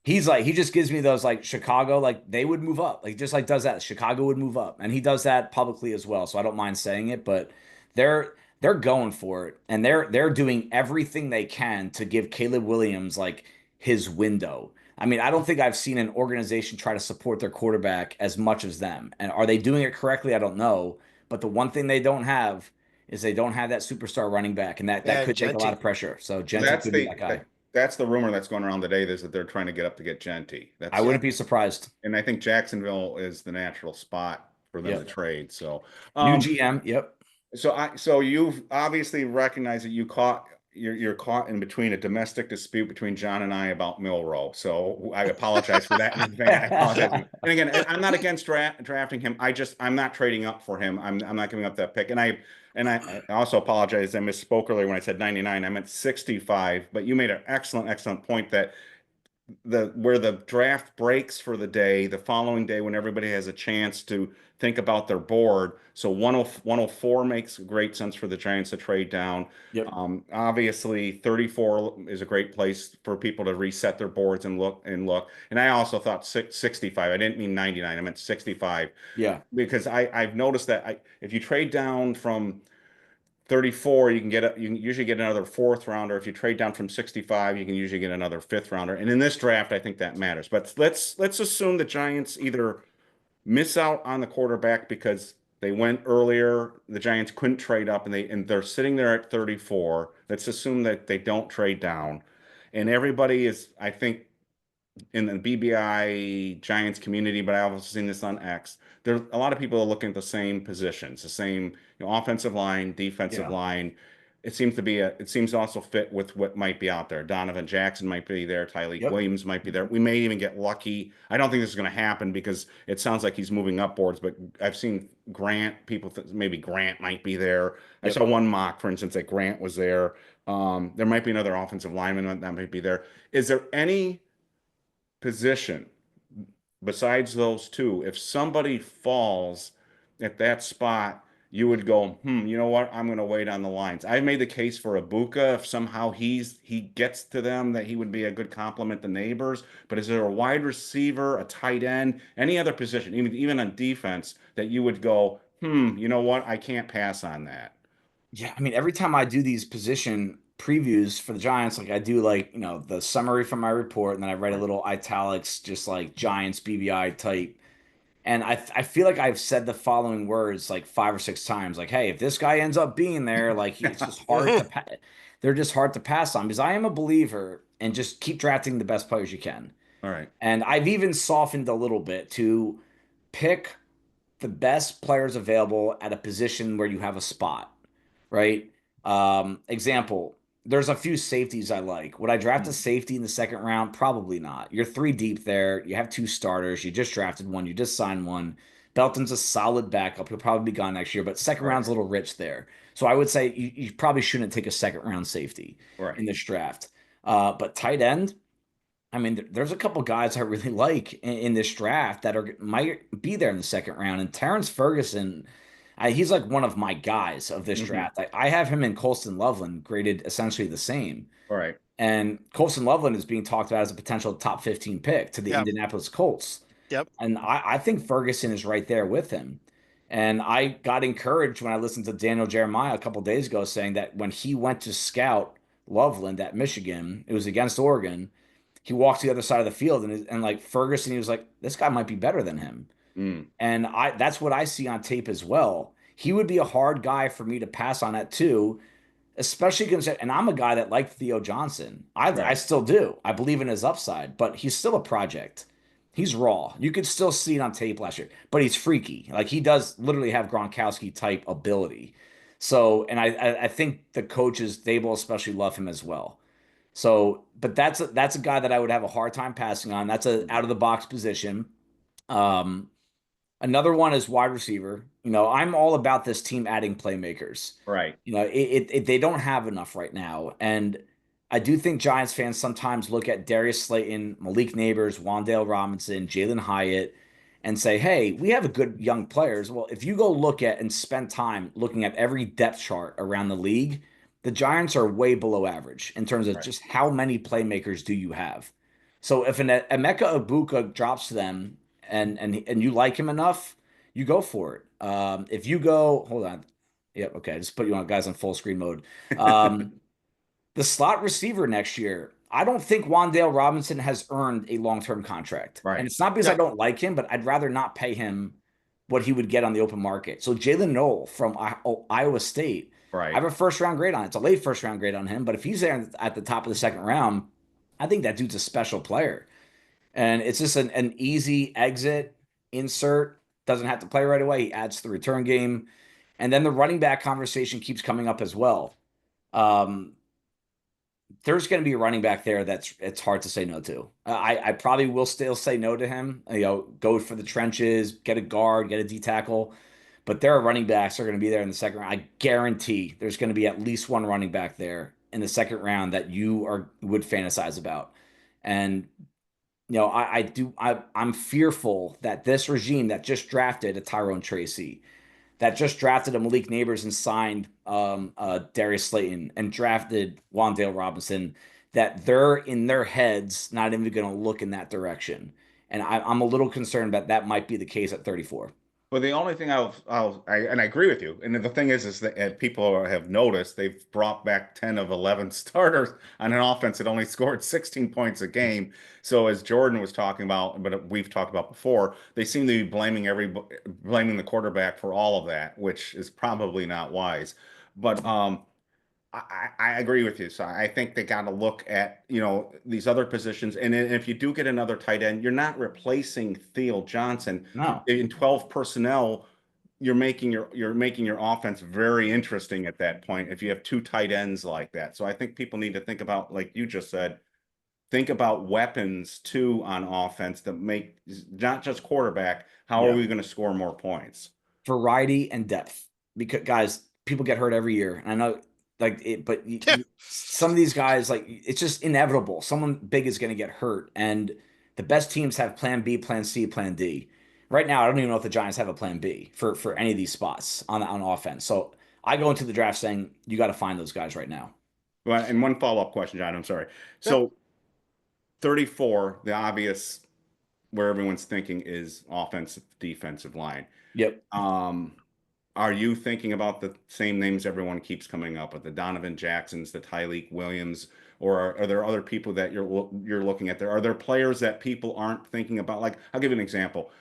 He's like, he just gives me those like Chicago, like they would move up, like just like does that. Chicago would move up, and he does that publicly as well. So I don't mind saying it, but they're going for it, and they're doing everything they can to give Caleb Williams like his window. I mean, I don't think I've seen an organization try to support their quarterback as much as them. And are they doing it correctly? I don't know. But the one thing they don't have is they don't have that superstar running back, and that Yeah, could take a lot Genty. of pressure. So Genty that's could be that guy. that's the rumor that's going around today is that they're trying to get up to get Genty. I wouldn't be surprised. And I think Jacksonville is the natural spot for them to Yep. trade. So New GM, yep. So you've obviously recognized that you're caught in between a domestic dispute between John and I about Milroe. So I apologize for that in advance. I apologize. And again, I'm not against drafting him. I'm not trading up for him. I'm not giving up that pick. And I also apologize. I misspoke earlier when I said 99. I meant 65. But you made an excellent point that where the draft breaks for the day, the following day when everybody has a chance to think about their board. So 104 makes great sense for the Giants to trade down. Yep. Obviously 34 is a great place for people to reset their boards and look. And I also thought 65. I didn't mean 99. I meant 65. Yeah. Because I've noticed that if you trade down from 34, you can usually get another fourth rounder. If you trade down from 65, you can usually get another fifth rounder. And in this draft, I think that matters. But let's assume the Giants either miss out on the quarterback because they went earlier, the Giants couldn't trade up, and they're sitting there at 34. Let's assume that they don't trade down. And everybody is, I think, in the BBI Giants community, but I've also seen this on X. There's a lot of people are looking at the same positions, the same, offensive line, defensive Yeah. line. It seems to also fit with what might be out there. Donovan Jackson might be there. Tyleik Yep. Williams might be there. We may even get lucky. I don't think this is going to happen because it sounds like he's moving up boards, but I've seen Grant, maybe Grant might be there. I Yep. saw one mock, for instance, that Grant was there. There might be another offensive lineman that might be there. Is there any position besides those two, if somebody falls at that spot, you would go, you know what? I'm going to wait on the lines. I've made the case for Ibuka. If somehow he gets to them, that he would be a good complement to Neighbors. But is there a wide receiver, a tight end, any other position, even on defense, that you would go, you know what? I can't pass on that. Yeah, I mean, every time I do these position previews for the Giants, like I do like, the summary from my report, and then I write a little italics, just like Giants BBI type. And I feel like I've said the following words like 5 or 6 times, like, hey, if this guy ends up being there, like it's just hard to they're just hard to pass on, because I am a believer and just keep drafting the best players you can. All right. And I've even softened a little bit to pick the best players available at a position where you have a spot, right? Example, there's a few safeties I like. Would I draft a safety in the second round? Probably not. You're three deep there. You have two starters. You just drafted one. You just signed one. Belton's a solid backup. He'll probably be gone next year, but second round's a little rich there. So I would say you probably shouldn't take a second round safety in this draft. But tight end, I mean, there's a couple guys I really like in this draft that might be there in the second round. And Terrence Ferguson, he's like one of my guys of this draft. I have him and Colston Loveland graded essentially the same. All right. And Colston Loveland is being talked about as a potential top 15 pick to the Indianapolis Colts. Yep. And I think Ferguson is right there with him. And I got encouraged when I listened to Daniel Jeremiah a couple days ago saying that when he went to scout Loveland at Michigan, it was against Oregon. He walked to the other side of the field, and like Ferguson, he was like, this guy might be better than him. And that's what I see on tape as well. He would be a hard guy for me to pass on at too, especially considering, and I'm a guy that liked Theo Johnson. I still do. I believe in his upside, but he's still a project. He's raw. You could still see it on tape last year, but he's freaky. Like he does literally have Gronkowski type ability. So, and I think the coaches, Daboll especially, love him as well. So, but that's a guy that I would have a hard time passing on. That's a out of the box position. Another one is wide receiver. I'm all about this team adding playmakers. Right. They don't have enough right now, and I do think Giants fans sometimes look at Darius Slayton, Malik Neighbors, Wan'Dale Robinson, Jalen Hyatt, and say, "Hey, we have a good young players." Well, if you go look at and spend time looking at every depth chart around the league, the Giants are way below average in terms of just how many playmakers do you have. So if an Emeka Ibuka drops to them and you like him enough, you go for it. If you go, hold on. Yep, okay. Just put you on guys on full screen mode. The slot receiver next year, I don't think Wan'Dale Robinson has earned a long-term contract. Right. And it's not because I don't like him, but I'd rather not pay him what he would get on the open market. So Jalen Milroe from Iowa State, I have a first-round grade on it. It's a late first-round grade on him, but if he's there at the top of the second round, I think that dude's a special player. And it's just an easy exit, insert, doesn't have to play right away. He adds to the return game. And then the running back conversation keeps coming up as well. There's going to be a running back there it's hard to say no to. I probably will still say no to him. Go for the trenches, get a guard, get a D tackle. But there are running backs that are going to be there in the second round. I guarantee there's going to be at least one running back there in the second round that you would fantasize about. And I'm fearful that this regime that just drafted a Tyrone Tracy, that just drafted a Malik Neighbors and signed Darius Slayton and drafted Wan'Dale Robinson, that they're in their heads not even going to look in that direction. And I'm a little concerned that might be the case at 34. Well, the only thing and I agree with you. And the thing is that people have noticed they've brought back 10 of 11 starters on an offense that only scored 16 points a game. So as Jordan was talking about, but we've talked about before, they seem to be blaming the quarterback for all of that, which is probably not wise. But I agree with you. So I think they got to look at, these other positions. And if you do get another tight end, you're not replacing Theo Johnson. No. In 12 personnel, you're making your offense very interesting at that point if you have two tight ends like that. So I think people need to think about, like you just said, think about weapons too on offense that make not just quarterback. How are we going to score more points? Variety and depth. Because guys, people get hurt every year. And I know but some of these guys, like, it's just inevitable. Someone big is going to get hurt, and the best teams have plan B, plan C, plan D. Right now, I don't even know if the Giants have a plan B for any of these spots on offense. So I go into the draft saying you got to find those guys right now. Well, and one follow-up question, John, I'm sorry. Yeah. So 34, the obvious where everyone's thinking is offensive, defensive line. Yep. Are you thinking about the same names everyone keeps coming up with, the Donovan Jacksons, the Tyleek Williams, or are there other people that you're looking at there? Are there players that people aren't thinking about? Like, I'll give you an example.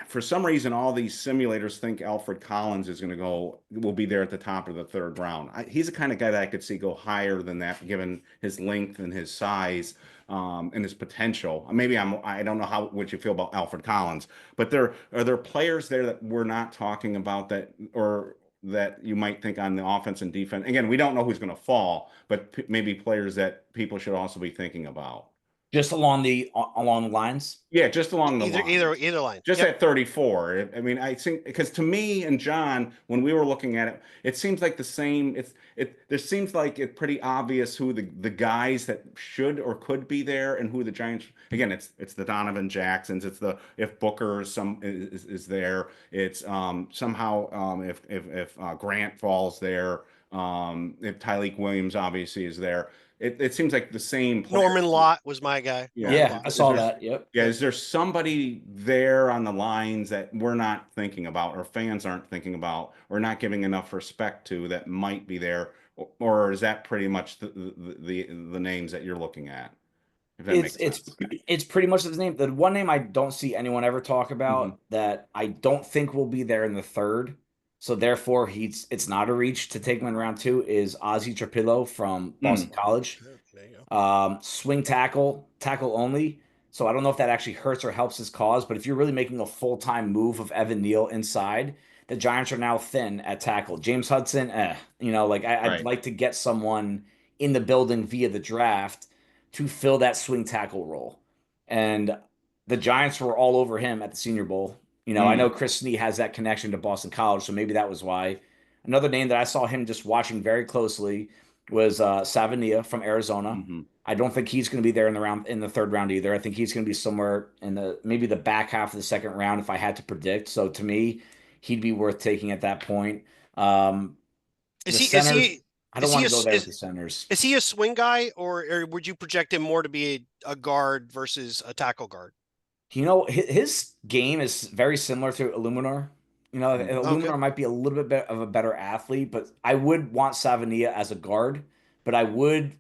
For some reason, all these simulators think Alfred Collins will be there at the top of the third round. He's the kind of guy that I could see go higher than that, given his length and his size, and his potential. Maybe I don't know what you feel about Alfred Collins, but are there players there that we're not talking about that you might think on the offense and defense? Again, we don't know who's going to fall, but maybe players that people should also be thinking about. Just along the lines? Yeah, just along the line. Either line. Just at 34. I mean, I think because to me and John, when we were looking at it, it seems like the same. There seems like it's pretty obvious who the guys that should or could be there and who the Giants. Again, it's the Donovan Jacksons. It's if Booker is there. It's somehow if Grant falls there. If Tyleek Williams obviously is there. It seems like the same player. Norman Lott was my guy. Yeah, I saw that. Yep. Yeah, is there somebody there on the lines that we're not thinking about, or fans aren't thinking about, or not giving enough respect to that might be there, or is that pretty much the names that you're looking at? If that makes sense. It's pretty much the name. The one name I don't see anyone ever talk about that I don't think will be there in the third. So therefore, it's not a reach to take him in round 2 is Ozzie Trapillo from Boston College. Swing tackle only. So I don't know if that actually hurts or helps his cause, but if you're really making a full-time move of Evan Neal inside, the Giants are now thin at tackle. James Hudson, I'd like to get someone in the building via the draft to fill that swing tackle role. And the Giants were all over him at the Senior Bowl. I know Chris Snee has that connection to Boston College, so maybe that was why. Another name that I saw him just watching very closely was Savania from Arizona. I don't think he's going to be there in the third round either. I think he's going to be somewhere in maybe the back half of the second round if I had to predict. So to me, he'd be worth taking at that point. I don't want to go there with the centers. Is he a swing guy, or would you project him more to be a guard versus a tackle guard? His game is very similar to Illuminor. Illuminor might be a little bit of a better athlete, but I would want Savania as a guard, but I would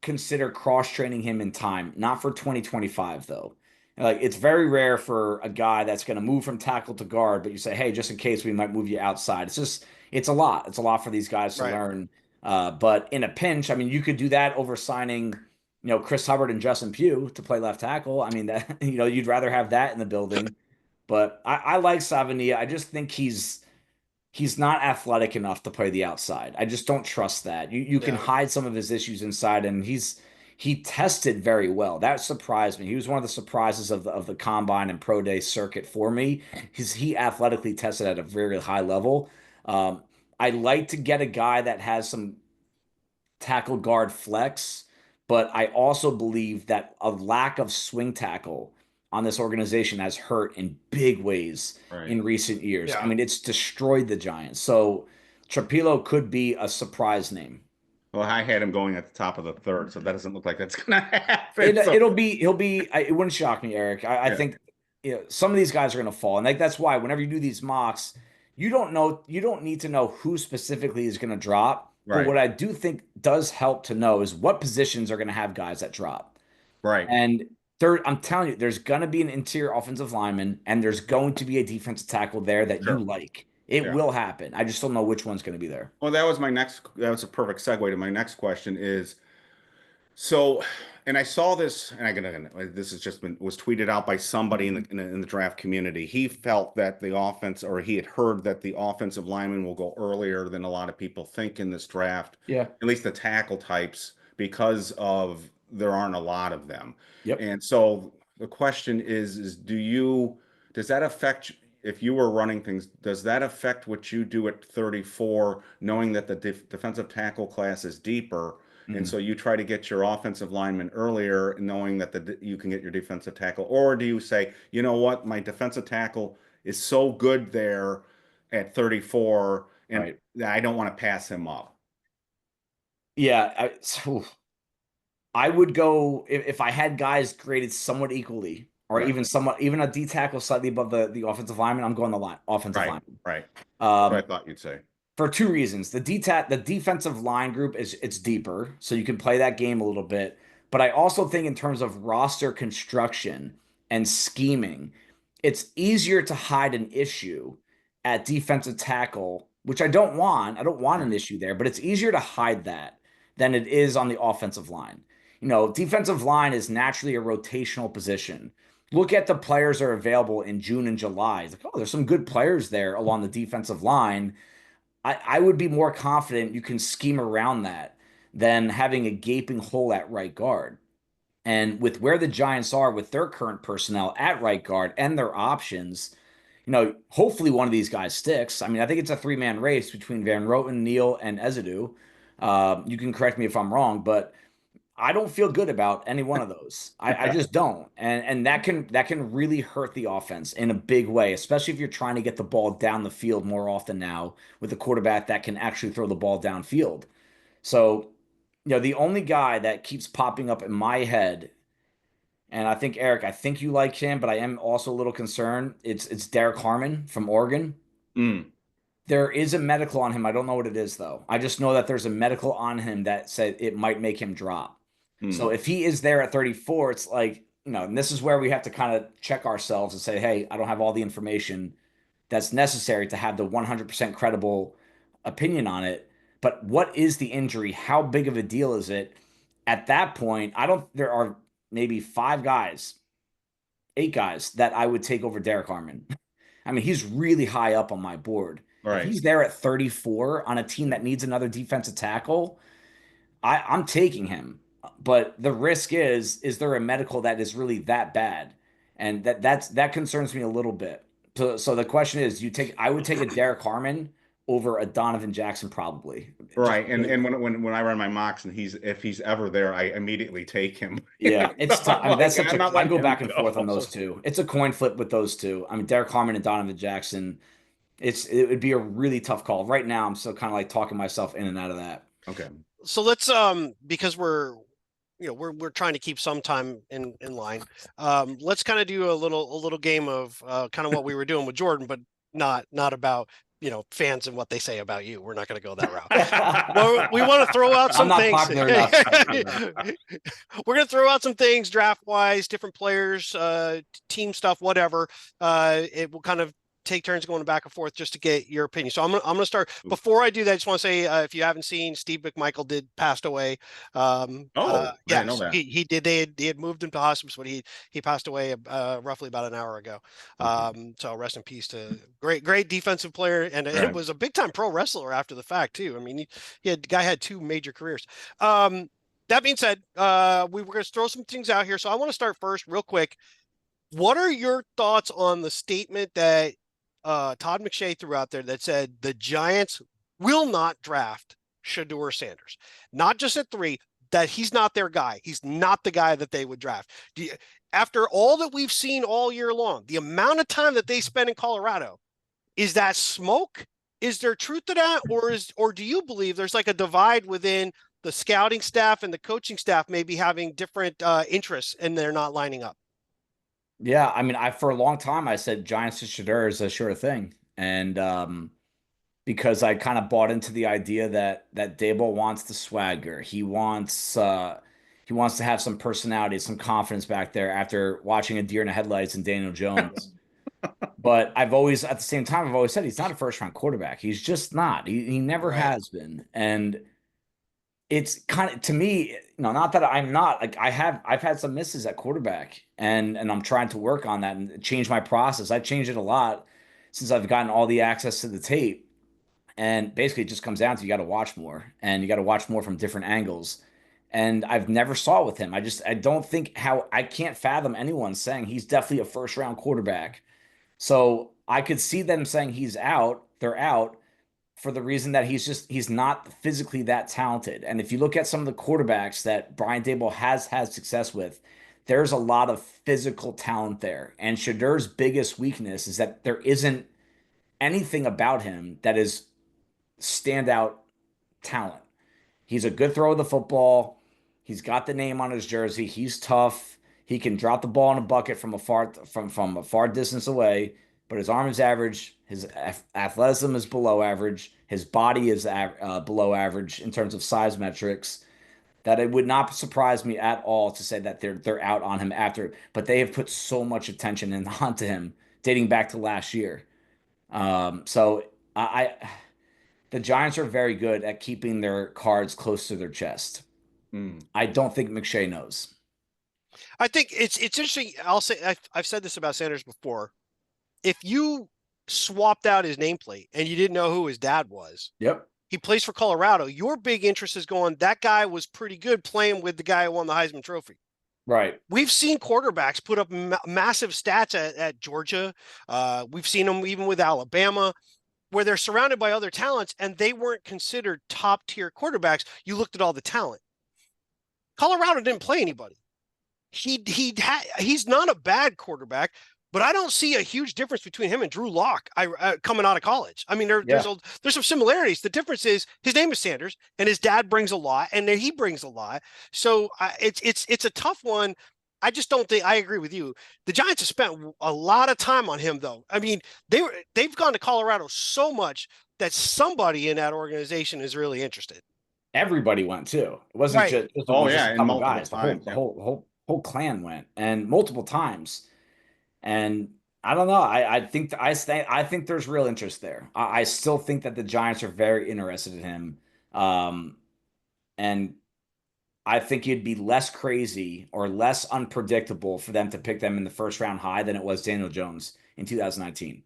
consider cross-training him in time, not for 2025 though. It's very rare for a guy that's going to move from tackle to guard, but you say, hey, just in case we might move you outside. It's a lot. It's a lot for these guys to learn. But in a pinch, I mean, you could do that over signing Chris Hubbard and Justin Pugh to play left tackle. I mean, that you'd rather have that in the building. But I like Savania. I just think he's not athletic enough to play the outside. I just don't trust that. You can hide some of his issues inside, and he tested very well. That surprised me. He was one of the surprises of the combine and pro day circuit for me. He athletically tested at a very high level. I like to get a guy that has some tackle guard flex. But I also believe that a lack of swing tackle on this organization has hurt in big ways in recent years. Yeah. I mean, it's destroyed the Giants. So Trapillo could be a surprise name. Well, I had him going at the top of the third, so that doesn't look like that's going to happen. It wouldn't shock me, Eric. I think some of these guys are going to fall. And like that's why whenever you do these mocks, you don't need to know who specifically is going to drop. But Right. what I do think does help to know is what positions are going to have guys that drop. Right. And I'm telling you, there's going to be an interior offensive lineman and there's going to be a defensive tackle there that you Sure. like. It Yeah. will happen. I just don't know which one's going to be there. Well, that was a perfect segue to my next question is, so, and I saw this, and this has just was tweeted out by somebody in the draft community. He felt that he had heard that the offensive lineman will go earlier than a lot of people think in this draft. Yeah. At least the tackle types, because of there aren't a lot of them. Yep. And so the question is does that affect, if you were running things, does that affect what you do at 34, knowing that the defensive tackle class is deeper? And so you try to get your offensive lineman earlier, knowing that you can get your defensive tackle, or do you say, you know what, my defensive tackle is so good there at 34, and I don't want to pass him up? Yeah, I would go if I had guys graded somewhat equally, or Right. even a D tackle slightly above the offensive lineman. I'm going the offensive lineman. Right. That's what I thought you'd say. For two reasons. The defensive line group it's deeper, so you can play that game a little bit. But I also think in terms of roster construction and scheming, it's easier to hide an issue at defensive tackle, which I don't want. I don't want an issue there, but it's easier to hide that than it is on the offensive line. Defensive line is naturally a rotational position. Look at the players that are available in June and July. It's like, oh, there's some good players there along the defensive line. I would be more confident you can scheme around that than having a gaping hole at right guard. And with where the Giants are with their current personnel at right guard and their options, hopefully one of these guys sticks. I mean, I think it's a three-man race between Van Roten, Neal, and Ezadu. You can correct me if I'm wrong, but I don't feel good about any one of those. I just don't. And that can really hurt the offense in a big way, especially if you're trying to get the ball down the field more often now with a quarterback that can actually throw the ball downfield. So, the only guy that keeps popping up in my head, and I think Eric, I think you like him, but I am also a little concerned. It's Derek Harmon from Oregon. There is a medical on him. I don't know what it is though. I just know that there's a medical on him that said it might make him drop. So if he is there at 34, it's like, and this is where we have to kind of check ourselves and say, hey, I don't have all the information that's necessary to have the 100% credible opinion on it. But what is the injury? How big of a deal is it? At that point, there are maybe 8 guys that I would take over Derek Harmon. I mean, he's really high up on my board. Right. If he's there at 34 on a team that needs another defensive tackle, I'm taking him. But the risk is there a medical that is really that bad? And that concerns me a little bit. So the question is, I would take a Derek Harmon over a Donovan Jackson probably. Right. And when I run my mocks and if he's ever there, I immediately take him. Yeah, it's tough. I mean, that's such I go back and go. forth on those two. It's a coin flip with those two. I mean, Derek Harmon and Donovan Jackson, it would be a really tough call. Right now, I'm still kind of like talking myself in and out of that. Okay. So let's because we're trying to keep some time in line. Let's kind of do a little game of kind of what we were doing with Jordan, but not about fans and what they say about you. We're not going to go that route. Well, we want to throw out some things. We're going to throw out some things draft wise, different players, team stuff, whatever. It will kind of take turns going back and forth just to get your opinion. So I'm going to start. Before I do that, I just want to say, if you haven't seen, Steve McMichael passed away. I didn't know that. He did. They had moved him to hospice, but he passed away roughly about an hour ago. So rest in peace to great defensive player, and it was a big time pro wrestler after the fact too. I mean, the guy had 2 major careers. That being said, we were going to throw some things out here. So I want to start first, real quick. What are your thoughts on the statement that Todd McShay threw out there that said the Giants will not draft Shadur Sanders, not just at 3, that he's not their guy. He's not the guy that they would draft. After all that we've seen all year long, the amount of time that they spend in Colorado, is that smoke? Is there truth to that? Or do you believe there's like a divide within the scouting staff and the coaching staff maybe having different interests and they're not lining up? Yeah, I mean, for a long time I said Giants to Shadur is a sure thing, and because I kind of bought into the idea that Daboll wants the swagger. He wants to have some personality, some confidence back there after watching a deer in the headlights and Daniel Jones. But I've always, at the same time, I've always said he's not a first round quarterback. He's just not. He never Right. has been. And it's kind of, to me, not that I'm not like I've had some misses at quarterback, and I'm trying to work on that and change my process. I've changed it a lot since I've gotten all the access to the tape. And basically, it just comes down to you got to watch more, and you got to watch more from different angles. And I've never saw it with him. I don't think how I can't fathom anyone saying he's definitely a first round quarterback. So I could see them saying he's out. They're out for the reason that he's not physically that talented. And if you look at some of the quarterbacks that Brian Daboll has had success with, there's a lot of physical talent there. And Shadur's biggest weakness is that there isn't anything about him that is standout talent. He's a good thrower of the football. He's got the name on his jersey. He's tough. He can drop the ball in a bucket from a far distance away. But his arm is average. His athleticism is below average. His body is below average in terms of size metrics. That it would not surprise me at all to say that they're out on him after. But they have put so much attention in onto him dating back to last year. So I the Giants are very good at keeping their cards close to their chest. Mm. I don't think McShay knows. I think it's interesting. I'll say I've said this about Sanders before. If you swapped out his nameplate and you didn't know who his dad was, Yep. he plays for Colorado. Your big interest is going, that guy was pretty good playing with the guy who won the Heisman Trophy. Right. We've seen quarterbacks put up massive stats at Georgia. We've seen them even with Alabama, where they're surrounded by other talents and they weren't considered top tier quarterbacks. You looked at all the talent. Colorado didn't play anybody. He's not a bad quarterback, but I don't see a huge difference between him and Drew Lock coming out of college. I mean, there's some similarities. The difference is his name is Sanders, and his dad brings a lot, and he brings a lot. So it's a tough one. I just don't think I agree with you. The Giants have spent a lot of time on him, though. I mean, they've gone to Colorado so much that somebody in that organization is really interested. Everybody went too. It wasn't Right. just Oh just yeah, a and couple multiple guys. times. The Yeah. whole clan went, and multiple times. And I don't know. I think there's real interest there. I still think that the Giants are very interested in him. And I think it'd be less crazy or less unpredictable for them to pick them in the first round high than it was Daniel Jones in 2019.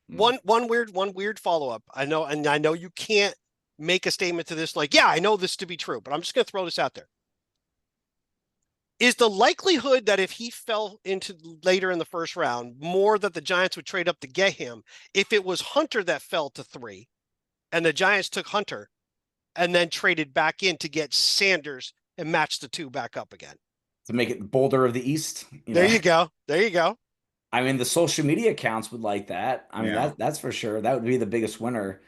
One weird follow-up. I know you can't make a statement to this like, yeah, I know this to be true, but I'm just going to throw this out there. Is the likelihood that if he fell into later in the first round more that the Giants would trade up to get him if it was Hunter that fell to 3 and the Giants took Hunter and then traded back in to get Sanders and match the 2 back up again? To make it Boulder of the East. There you go. There you go. I mean, the social media accounts would like that. I mean, Yeah. that's for sure. That would be the biggest winner.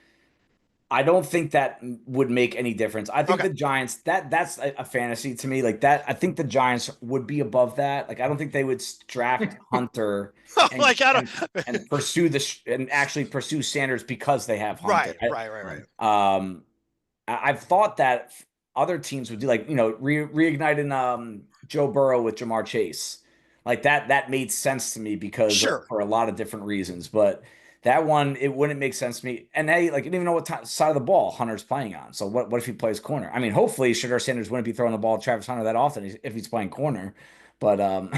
I don't think that would make any difference. I think Okay. the Giants, that's a fantasy to me. Like that, I think the Giants would be above that. Like I don't think they would draft Hunter and Like I don't. and pursue and actually pursue Sanders because they have Hunter. Right. I've thought that other teams would do like, reigniting Joe Burrow with Jamar Chase. Like that made sense to me because Sure. for a lot of different reasons. But that one, it wouldn't make sense to me. And hey, like, I didn't even know what side of the ball Hunter's playing on. So what if he plays corner? I mean, hopefully Shadur Sanders wouldn't be throwing the ball to Travis Hunter that often if he's playing corner. But well,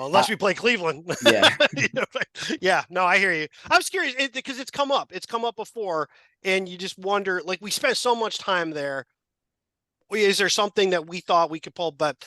unless we play Cleveland. Yeah. Yeah, no, I hear you. I was curious because it's come up. It's come up before, and you just wonder, like, we spent so much time there. Is there something that we thought we could pull? But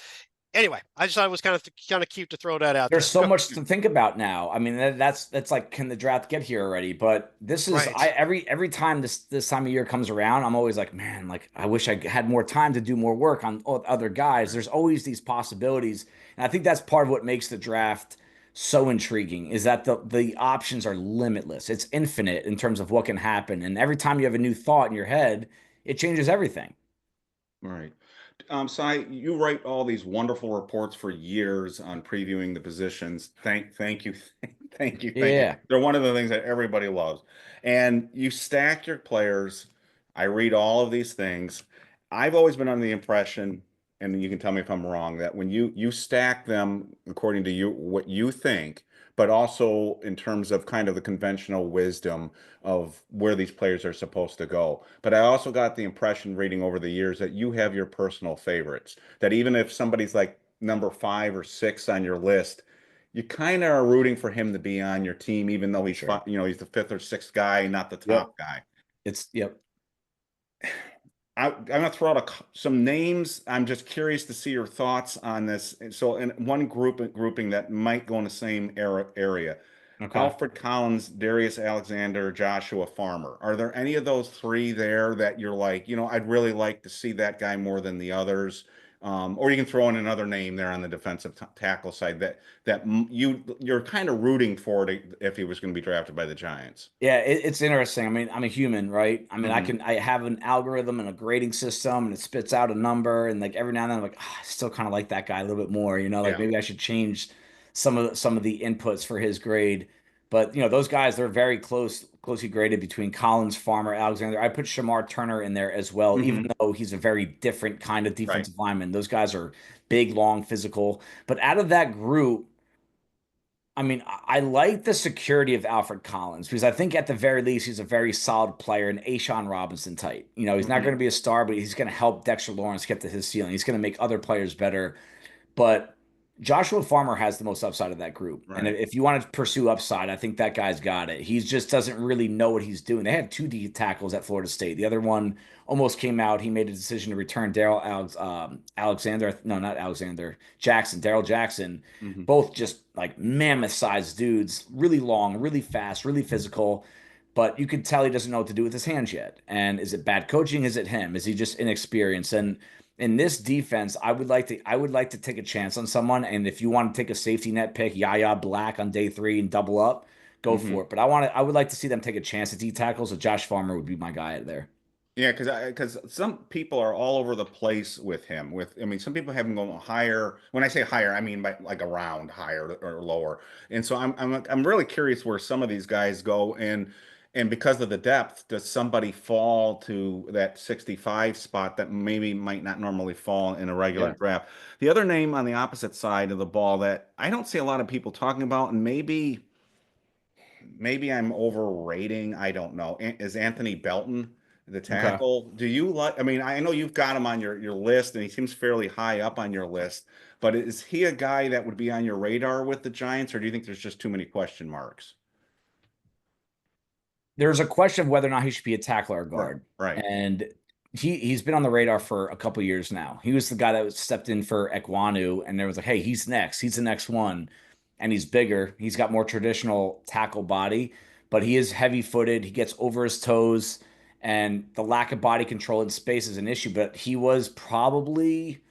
anyway, I just thought it was kind of cute to throw that out There's there. so much to think about now. I mean, that's like, can the draft get here already? But this is Right. every time this time of year comes around, I'm always like, man, like I wish I had more time to do more work on other guys. There's always these possibilities, and I think that's part of what makes the draft so intriguing is that the options are limitless. It's infinite in terms of what can happen, and every time you have a new thought in your head, it changes everything. Right. Si, you write all these wonderful reports for years on previewing the positions. Thank you. Thank you. Yeah. They're one of the things that everybody loves. And you stack your players. I read all of these things. I've always been under the impression, and you can tell me if I'm wrong, that when you stack them according to you what you think, but also in terms of kind of the conventional wisdom of where these players are supposed to go. But I also got the impression reading over the years that you have your personal favorites, that even if somebody's like number 5 or 6 on your list, you kind of are rooting for him to be on your team, even though he's, Sure. he's the 5th or 6th guy, not the top guy. Yep. I'm going to throw out some names. I'm just curious to see your thoughts on this. So, in one grouping that might go in the same area, Okay. Alfred Collins, Darius Alexander, Joshua Farmer. Are there any of those 3 there that you're like, I'd really like to see that guy more than the others? Or you can throw in another name there on the defensive tackle side that you're kind of rooting for if he was going to be drafted by the Giants. Yeah, it's interesting. I mean, I'm a human, right? I mean, Mhm. I have an algorithm and a grading system, and it spits out a number, and like every now and then, I'm like, I still kind of like that guy a little bit more, like Yeah. maybe I should change some of the inputs for his grade. But those guys, they're very closely graded between Collins, Farmer, Alexander. I put Shamar Turner in there as well, even Mhm. though he's a very different kind of Right. defensive lineman. Those guys are big, long, physical. But out of that group, I mean, I like the security of Alfred Collins because I think at the very least he's a very solid player, an Ashawn Robinson type. He's not Mhm. going to be a star, but he's going to help Dexter Lawrence get to his ceiling. He's going to make other players better. But Joshua Farmer has the most upside of that group. And Right. if you want to pursue upside, I think that guy's got it. He just doesn't really know what he's doing. They had 2 D tackles at Florida State. The other one almost came out. He made a decision to return Alexander. No, not Alexander. Jaxson. Daryl Jaxson. Mhm. Both just like mammoth sized dudes, really long, really fast, really physical. But you could tell he doesn't know what to do with his hands yet. And is it bad coaching? Is it him? Is he just inexperienced? And in this defense, I would like to take a chance on someone. And if you want to take a safety net pick, Yaya Black on day 3 and double up, go for Mhm. it. But I would like to see them take a chance at D tackles. So Josh Farmer would be my guy there. Yeah, because some people are all over the place with him. I mean, some people have him going higher. When I say higher, I mean by like around higher or lower. And so I'm really curious where some of these guys go. And because of the depth, does somebody fall to that 65 spot that maybe might not normally fall in a regular Yeah. draft? The other name on the opposite side of the ball that I don't see a lot of people talking about, and maybe I'm overrating. I don't know. Is Anthony Belton the Okay. tackle? Do you like? I mean, I know you've got him on your list, and he seems fairly high up on your list. But is he a guy that would be on your radar with the Giants, or do you think there's just too many question marks? There's a question of whether or not he should be a tackler or Right. guard. Right. And he's been on the radar for a couple years now. He was the guy that stepped in for Ekwanu, and there was like, hey, he's next. He's the next one. And he's bigger. He's got more traditional tackle body, but he is heavy footed. He gets over his toes, and the lack of body control in space is an issue. But he was probably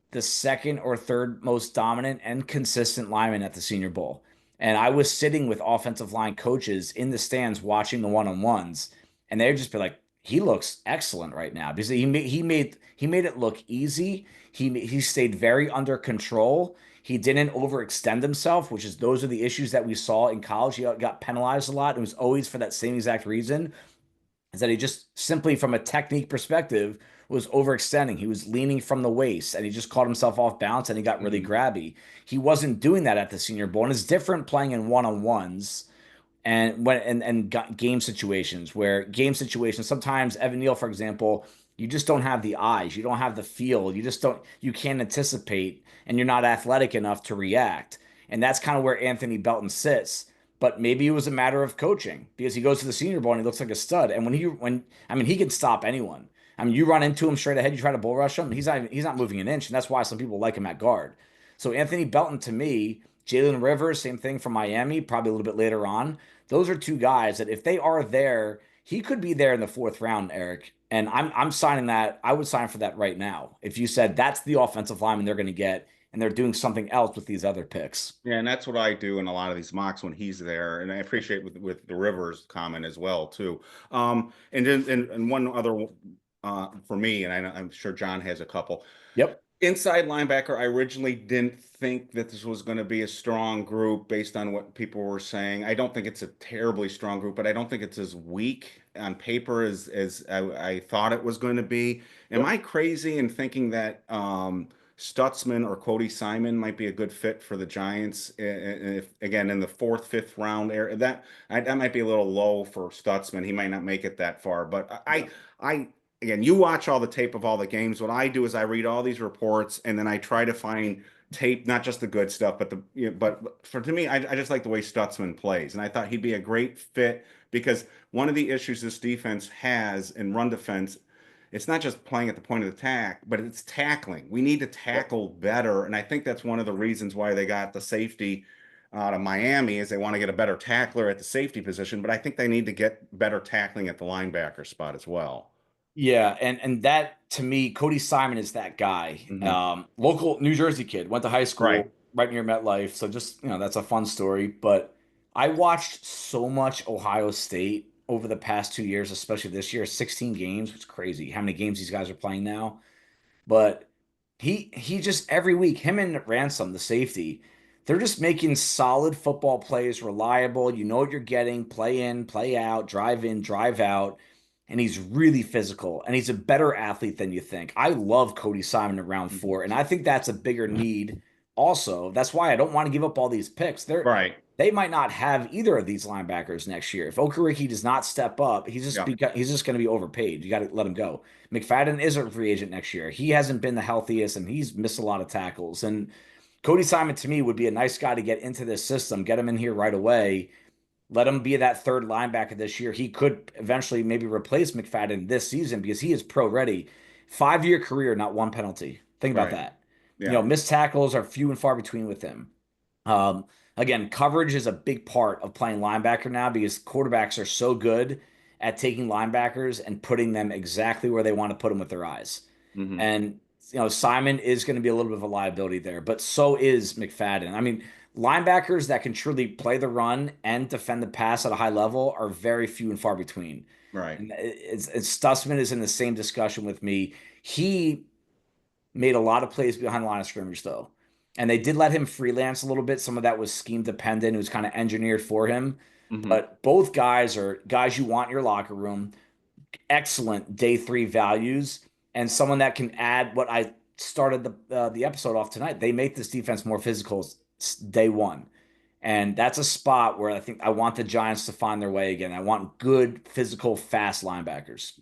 the second or third most dominant and consistent lineman at the Senior Bowl. And I was sitting with offensive line coaches in the stands watching the one-on-ones, and they'd just be like, "He looks excellent right now," because he made it look easy. He stayed very under control. He didn't overextend himself, which is those are the issues that we saw in college. He got penalized a lot. It was always for that same exact reason is that he just simply from a technique perspective was overextending. He was leaning from the waist and he just caught himself off balance and he got really Mhm. grabby. He wasn't doing that at the Senior Bowl. And it's different playing in one-on-ones and game situations sometimes Evan Neal, for example, you just don't have the eyes, you don't have the feel, you can't anticipate, and you're not athletic enough to react. And that's kind of where Anthony Belton sits. But maybe it was a matter of coaching because he goes to the Senior Bowl and he looks like a stud. And when I mean he can stop anyone. I mean, you run into him straight ahead, you try to bull rush him, he's not moving an inch, and that's why some people like him at guard. So Anthony Belton to me, Jalen Rivers, same thing from Miami, probably a little bit later on. Those are 2 guys that if they are there, he could be there in the 4th round, Eric. And I'm signing that. I would sign for that right now. If you said that's the offensive lineman they're going to get, and they're doing something else with these other picks. Yeah, and that's what I do in a lot of these mocks when he's there, and I appreciate with the Rivers comment as well too. And then and one other for me, and I'm sure John has a couple. Yep. Inside linebacker, I originally didn't think that this was going to be a strong group based on what people were saying. I don't think it's a terribly strong group, but I don't think it's as weak on paper as I thought it was going to be. Am Yep. I crazy in thinking that Stutzman or Cody Simon might be a good fit for the Giants? If again in the fourth, fifth round area, that might be a little low for Stutzman. He might not make it that far, but I again, you watch all the tape of all the games. What I do is I read all these reports and then I try to find tape, not just the good stuff, but but to me, I just like the way Stutzman plays, and I thought he'd be a great fit because one of the issues this defense has in run defense, it's not just playing at the point of attack, but it's tackling. We need to tackle better, and I think that's one of the reasons why they got the safety out of Miami is they want to get a better tackler at the safety position, but I think they need to get better tackling at the linebacker spot as well. Yeah, and that to me, Cody Simon is that guy. Mhm. Local New Jersey kid, went to high school Right. right near MetLife, so just that's a fun story. But I watched so much Ohio State over the past 2 years, especially this year, 16 games. It's crazy how many games these guys are playing now. But he just every week, him and Ransom, the safety, they're just making solid football plays, reliable. You know what you're getting, play in, play out, drive in, drive out. And he's really physical and he's a better athlete than you think. I love Cody Simon in round 4, and I think that's a bigger need also. That's why I don't want to give up all these picks. Right. They might not have either of these linebackers next year. If Okereke does not step up, he's Yeah. just going to be overpaid. You got to let him go. McFadden is a free agent next year. He hasn't been the healthiest and he's missed a lot of tackles. And Cody Simon to me would be a nice guy to get into this system, get him in here right away, let him be that third linebacker this year. He could eventually maybe replace McFadden this season because he is pro ready. 5-year career, not one penalty. Think about Right. that. Yeah. Missed tackles are few and far between with him. Again, coverage is a big part of playing linebacker now because quarterbacks are so good at taking linebackers and putting them exactly where they want to put them with their eyes. Mhm. And Simon is going to be a little bit of a liability there, but so is McFadden. I mean, linebackers that can truly play the run and defend the pass at a high level are very few and far between. Right. And Stutzman is in the same discussion with me. He made a lot of plays behind the line of scrimmage, though. And they did let him freelance a little bit. Some of that was scheme dependent. It was kind of engineered for him. Mhm. But both guys are guys you want in your locker room, excellent day 3 values, and someone that can add what I started the episode off tonight. They make this defense more physical day 1. And that's a spot where I think I want the Giants to find their way again. I want good, physical, fast linebackers.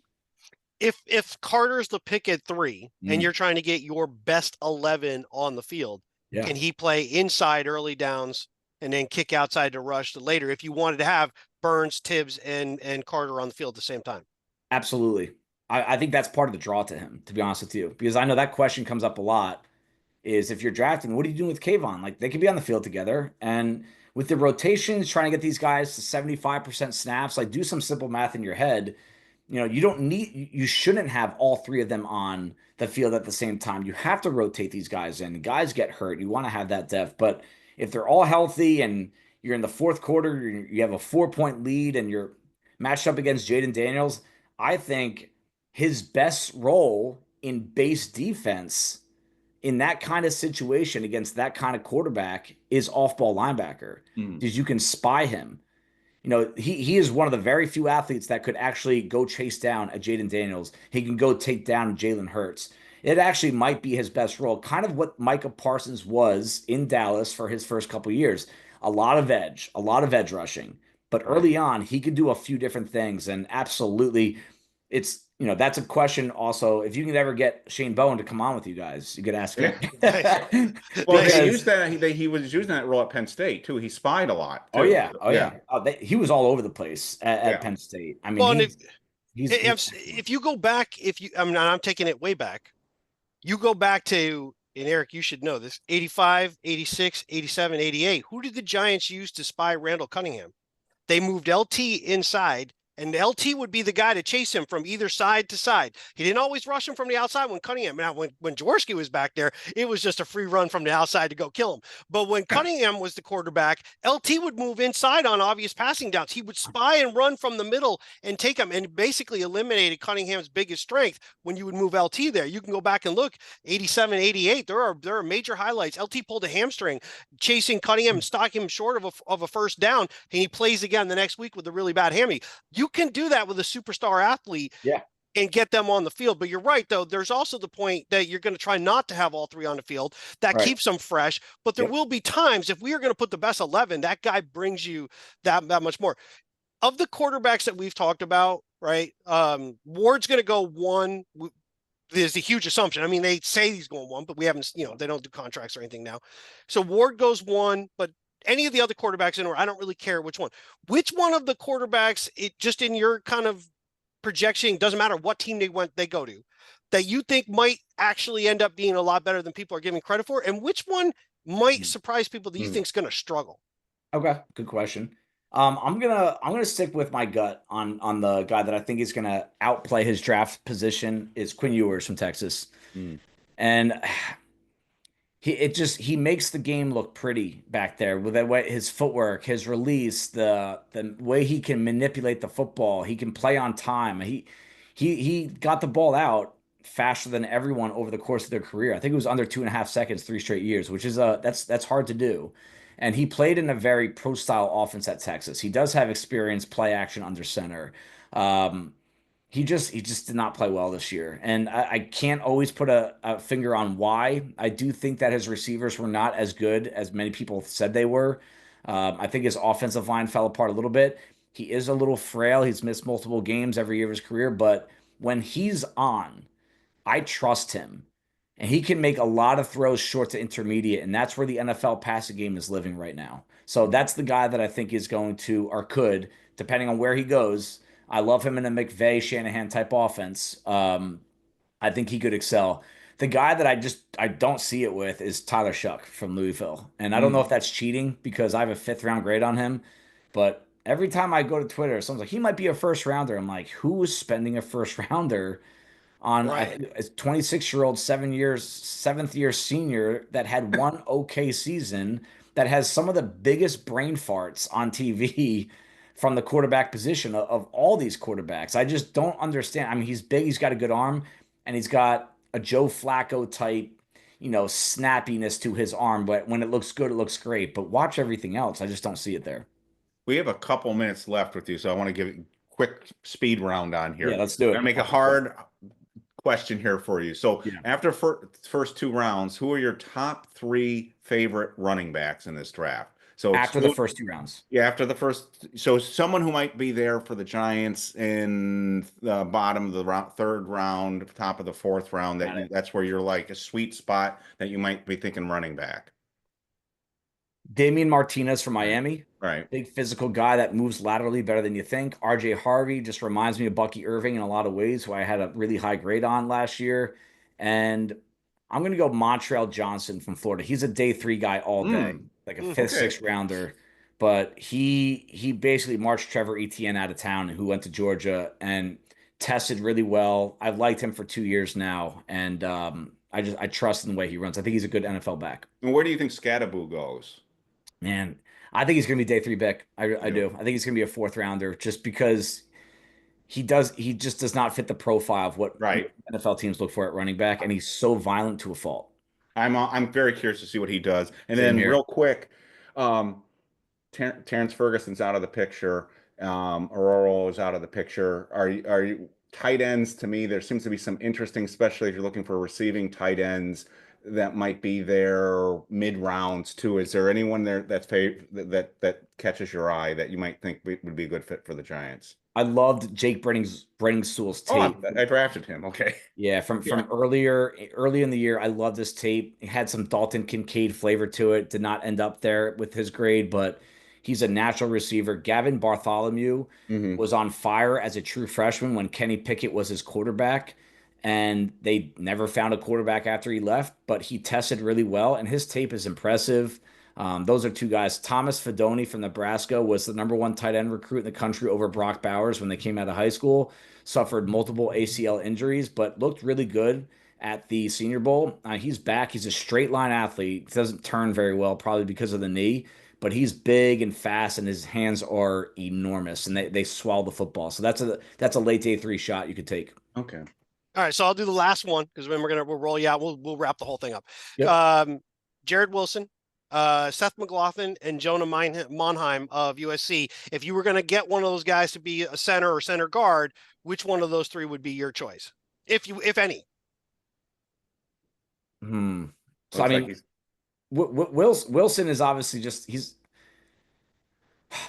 If Carter's the pick at 3 and you're trying to get your best 11 on the field, Yeah. can he play inside early downs and then kick outside to rush to later if you wanted to have Burns, Tibbs, and Carter on the field at the same time? Absolutely. I think that's part of the draw to him, to be honest with you, because I know that question comes up a lot is if you're drafting, what are you doing with Kayvon? Like they could be on the field together. And with the rotations, trying to get these guys to 75% snaps, like do some simple math in your head. You shouldn't have all 3 of them on the field at the same time. You have to rotate these guys in. Guys get hurt. You want to have that depth. But if they're all healthy and you're in the fourth quarter, you have a 4-point lead and you're matched up against Jayden Daniels, I think his best role in base defense in that kind of situation against that kind of quarterback is off-ball linebacker because you can spy him. He is one of the very few athletes that could actually go chase down a Jayden Daniels. He can go take down Jalen Hurts. It actually might be his best role, kind of what Micah Parsons was in Dallas for his first couple of years. A lot of edge rushing. But early on, he could do a few different things. And absolutely, that's a question also. If you can ever get Shane Bowen to come on with you guys, you could ask him. Well, they used that. He was using that role at Penn State too. He spied a lot. Too. Oh yeah. He was all over the place at Penn State. I mean, well, he's if you go back, I'm taking it way back. You go back to, and Eric, you should know this, 85, 86, 87, 88. Who did the Giants use to spy Randall Cunningham? They moved LT inside and LT would be the guy to chase him from either side to side. He didn't always rush him from the outside when Cunningham. Now, when Jaworski was back there, it was just a free run from the outside to go kill him. But when Cunningham was the quarterback, LT would move inside on obvious passing downs. He would spy and run from the middle and take him, and basically eliminated Cunningham's biggest strength when you would move LT there. You can go back and look, 87, 88. There are major highlights. LT pulled a hamstring chasing Cunningham and stalking him short of a first down, and he plays again the next week with a really bad hammy. You can do that with a superstar athlete. Yeah. And get them on the field. But you're right, though. There's also the point that you're going to try not to have all three on the field. That keeps them fresh. But there will be times, if we are going to put the best 11, that guy brings you that much more. Of the quarterbacks that we've talked about, right, Ward's going to go one. There's a huge assumption. I mean, they say he's going one, but we haven't, they don't do contracts or anything now. So Ward goes one, but any of the other quarterbacks in order, I don't really care which one. Which one of the quarterbacks, just in your kind of projection, doesn't matter what team they go to, that you think might actually end up being a lot better than people are giving credit for, and which one might surprise people that you think is going to struggle? Okay, good question. I'm gonna stick with my gut on the guy that I think is gonna outplay his draft position is Quinn Ewers from Texas, and he makes the game look pretty back there with that way, his footwork, his release, the way he can manipulate the football. He can play on time. He got the ball out faster than everyone over the course of their career. I think it was under 2.5 seconds, 3 straight years, which is that's hard to do. And he played in a very pro style offense at Texas. He does have experience, play action under center. He just did not play well this year. And I can't always put a finger on why. I do think that his receivers were not as good as many people said they were. I think his offensive line fell apart a little bit. He is a little frail. He's missed multiple games every year of his career, but when he's on, I trust him. And he can make a lot of throws short to intermediate, and that's where the NFL passing game is living right now. So that's the guy that I think is going to, or could, depending on where he goes. I love him in a McVay, Shanahan type offense. I think he could excel. The guy that I don't see it with is Tyler Shuck from Louisville. And I don't know if that's cheating because I have a 5th-round grade on him, but every time I go to Twitter, someone's like, he might be a first rounder. I'm like, who is spending a first rounder on a 26-year-old, 7th-year senior that had one okay season, that has some of the biggest brain farts on TV from the quarterback position of all these quarterbacks? I just don't understand. I mean, he's big, he's got a good arm, and he's got a Joe Flacco type, snappiness to his arm. But when it looks good, it looks great. But watch everything else. I just don't see it there. We have a couple minutes left with you, so I want to give a quick speed round on here. Yeah, let's do it. I'm gonna make a hard question here for you. So after first 2 rounds, who are your top 3 favorite running backs in this draft? So after the first 2 rounds. Yeah, after the first. So someone who might be there for the Giants in the bottom of the 3rd round, top of the 4th round, that's where you're like a sweet spot that you might be thinking running back. Damian Martinez from Miami. Right. Big physical guy that moves laterally better than you think. RJ Harvey just reminds me of Bucky Irving in a lot of ways, who I had a really high grade on last year. And I'm going to go Montreal Johnson from Florida. He's a day 3 guy all day, like a 5th, 6th rounder. But he basically marched Trevor Etienne out of town, who went to Georgia and tested really well. I've liked him for 2 years now, and I trust in the way he runs. I think he's a good NFL back. And where do you think Scadaboo goes? Man, I think he's going to be day 3 pick. I do. I think he's going to be a 4th rounder just because he just does not fit the profile of what NFL teams look for at running back, and he's so violent to a fault. I'm very curious to see what he does. And then real quick, Terrence Ferguson's out of the picture. Aurora is out of the picture. Are you tight ends? To me, there seems to be some interesting, especially if you're looking for receiving tight ends that might be there mid rounds too. Is there anyone there that catches your eye that you might think would be a good fit for the Giants? I loved Jake Brenningstool's tape. I drafted him. Okay. Yeah, from early in the year, I love this tape. It had some Dalton Kincaid flavor to it. Did not end up there with his grade, but he's a natural receiver. Gavin Bartholomew was on fire as a true freshman when Kenny Pickett was his quarterback, and they never found a quarterback after he left, but he tested really well, and his tape is impressive. Those are two guys. Thomas Fedoni from Nebraska was the #1 tight end recruit in the country over Brock Bowers when they came out of high school. Suffered multiple ACL injuries, but looked really good at the Senior Bowl. He's back. He's a straight line athlete. Doesn't turn very well, probably because of the knee, but he's big and fast, and his hands are enormous, and they swallow the football. So that's a late day 3 shot you could take. Okay. All right, so I'll do the last one because then we'll roll you out. We'll wrap the whole thing up. Yep. Jared Wilson, Seth McLaughlin, and Jonah Monheim of USC. If you were going to get one of those guys to be a center or center guard, which one of those 3 would be your choice, if any? So I mean, Wilson is obviously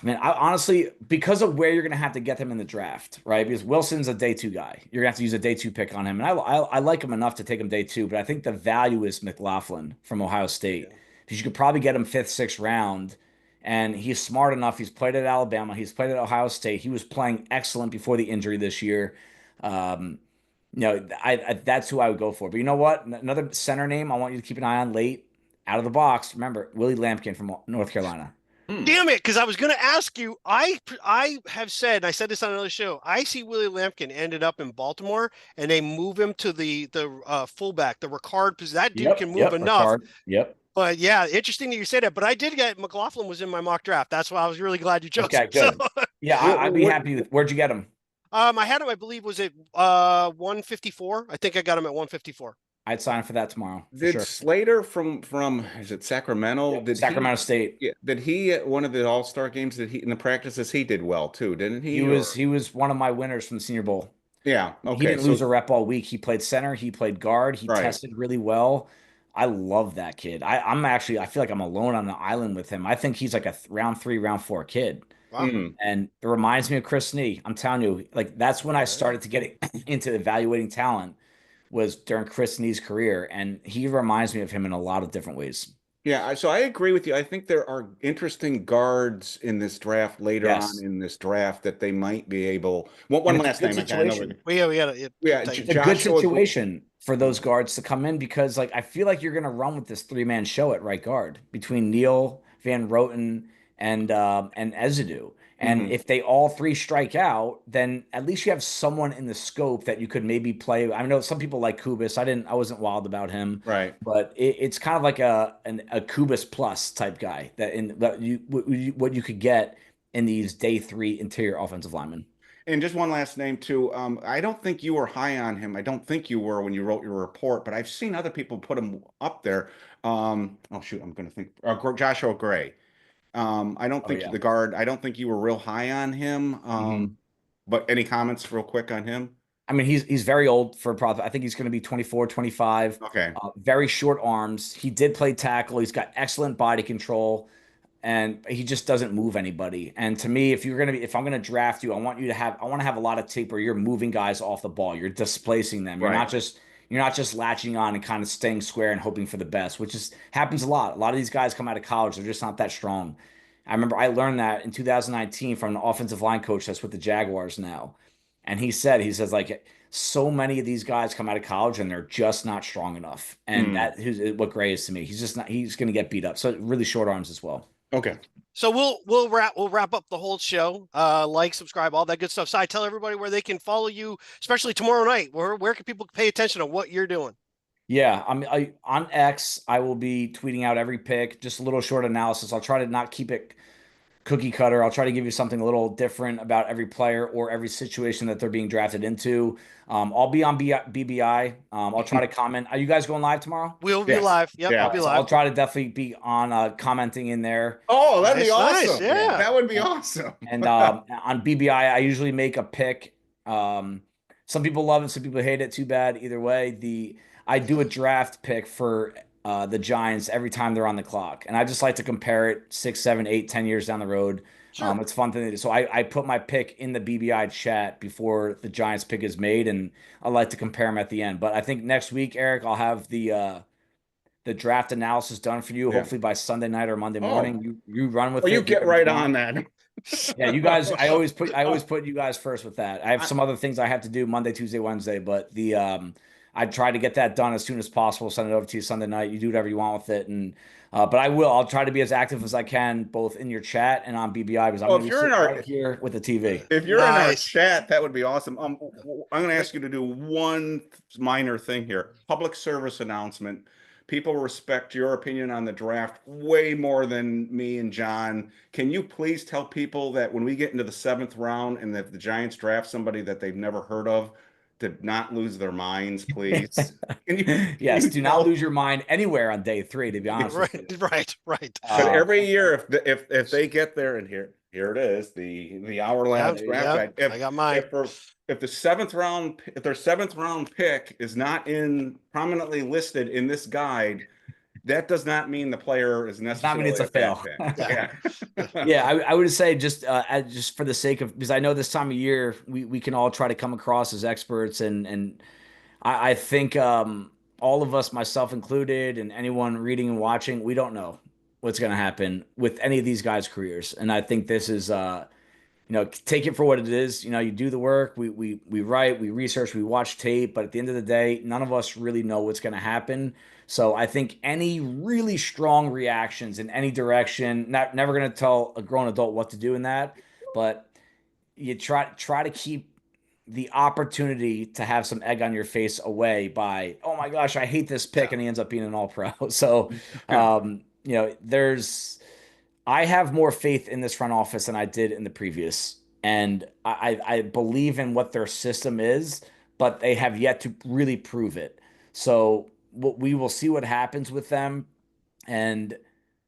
man, honestly, because of where you're going to have to get him in the draft, right? Because Wilson's a day 2 guy. You're going to have to use a day 2 pick on him. And I like him enough to take him day 2, but I think the value is McLaughlin from Ohio State. Because you could probably get him 5th, 6th round. And he's smart enough. He's played at Alabama. He's played at Ohio State. He was playing excellent before the injury this year. That's who I would go for. But you know what? Another center name I want you to keep an eye on late, out of the box. Remember, Willie Lampkin from North Carolina. Damn it, because I was going to ask you. I have said, and I said this on another show, I see Willie Lampkin ended up in Baltimore, and they move him to the fullback, the Ricard, because that dude can move enough. Ricard. Yep. But yeah, interesting that you say that. But I did get McLaughlin was in my mock draft. That's why I was really glad you chose him. Good. So, yeah, I'd be happy with. Where'd you get him? I had him, I believe, was it 154? I think I got him at 154. I'd sign for that tomorrow. Did sure. Slater from is it Sacramento? Yep, Sacramento State. Yeah, did he at one of the All-Star games? Did he in the practices? He did well too, didn't he? He was one of my winners from the Senior Bowl. Yeah. Okay. He didn't lose a rep all week. He played center. He played guard. He Right. tested really well. I love that kid. I feel like I'm alone on the island with him. I think he's like a round 3, round 4 kid. Wow. And it reminds me of Chris Snee. I'm telling you, like that's when I started to get into evaluating talent, was during Chris Snee's career. And he reminds me of him in a lot of different ways. Yeah, so I agree with you. I think there are interesting guards in this draft later Yes. on in this draft that they might be able. One And last it's a name, good I know situation. Well, yeah, we got to. Yeah, It's a good situation for those guards to come in, because like I feel like you're going to run with this 3-man show at right guard between Neal, Van Roten, and Ezadu. And if they all 3 strike out, then at least you have someone in the scope that you could maybe play. I know some people like Kubis. I wasn't wild about him, Right. but it's kind of like a Kubis plus type guy what you could get in these day 3 interior offensive linemen. And just one last name too. I don't think you were high on him. I don't think you were when you wrote your report, but I've seen other people put him up there. Oh shoot, I'm going to think. Joshua Gray. I don't think the guard. I don't think you were real high on him. But any comments real quick on him? I mean, he's very old for a product. I think he's going to be 24, 25. Okay. Very short arms. He did play tackle. He's got excellent body control, and he just doesn't move anybody. And to me, if I'm going to draft you, I want to have a lot of tape where you're moving guys off the ball. You're displacing them. You're not just latching on and kind of staying square and hoping for the best, which happens a lot. A lot of these guys come out of college, they're just not that strong. I remember I learned that in 2019 from an offensive line coach that's with the Jaguars now. And he says like so many of these guys come out of college and they're just not strong enough. And that is what Gray is to me. He's going to get beat up. So really short arms as well. Okay. So we'll wrap up the whole show. Like, subscribe, all that good stuff. Si, tell everybody where they can follow you, especially tomorrow night. Where can people pay attention to what you're doing? Yeah, on X, I will be tweeting out every pick, just a little short analysis. I'll try to not keep it cookie cutter. I'll try to give you something a little different about every player or every situation that they're being drafted into. I'll be on BBI. I'll try to comment. Are you guys going live tomorrow? We'll be live. Yep, Yeah. I'll be So live. I'll try to definitely be on commenting in there. Oh, that'd be Nice, awesome. yeah. That would be awesome. And on BBI, I usually make a pick. Some people love it, some people hate it. Too bad. Either way, I do a draft pick for the Giants every time they're on the clock, and I just like to compare it 6, 7, 8, 10 years down the road. Sure. It's fun thing to do. So I put my pick in the BBI chat before the Giants pick is made, and I like to compare them at the end. But I think next week, Eric, I'll have the draft analysis done for you. Yeah. Hopefully by Sunday night or Monday morning. You run with it. You get right on that. Yeah, you guys. I always put you guys first with that. I have some other things I have to do Monday, Tuesday, Wednesday, but I try to get that done as soon as possible. Send it over to you Sunday night. You do whatever you want with it, and but I'll try to be as active as I can, both in your chat and on BBI, because I'm Well, going if to be you're in sitting our right here with the TV. If you're in our Nice. chat, that would be awesome. I'm going to ask you to do one minor thing here. Public service announcement. People respect your opinion on the draft way more than me and John. Can you please tell people that when we get into the 7th round and that the Giants draft somebody that they've never heard of, to not lose their minds, please? Yes, you do tell- not lose your mind anywhere on day 3, to be honest with you. Right. But every year, if they get there, and here it is, the Ourlads draft guide. I got mine. If their 7th round pick is not prominently listed in this guide, that does not mean the player is necessarily it's a fail. bad pick. Yeah, I would say just for the sake of, because I know this time of year we can all try to come across as experts, and I think all of us, myself included, and anyone reading and watching, we don't know what's going to happen with any of these guys' careers, and I think this is take it for what it is. You do the work, we write, we research, we watch tape, but at the end of the day, none of us really know what's going to happen. So I think any really strong reactions in any direction, never going to tell a grown adult what to do in that, but you try to keep the opportunity to have some egg on your face away by, oh my gosh, I hate this pick, and he ends up being an all-pro. So, I have more faith in this front office than I did in the previous. And I believe in what their system is, but they have yet to really prove it. So we will see what happens with them. And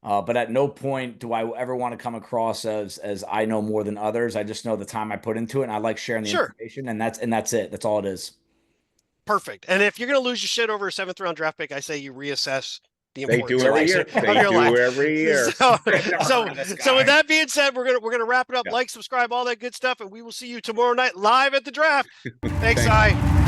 but at no point do I ever want to come across as I know more than others. I just know the time I put into it, and I like sharing the information, and that's it. That's all it is. Perfect. And if you're going to lose your shit over a 7th round draft pick, I say you reassess the They importance do every of year. your They do life. every year. So with that being said, we're gonna wrap it up. Yeah. Like, subscribe, all that good stuff, and we will see you tomorrow night live at the draft. Thanks, Si.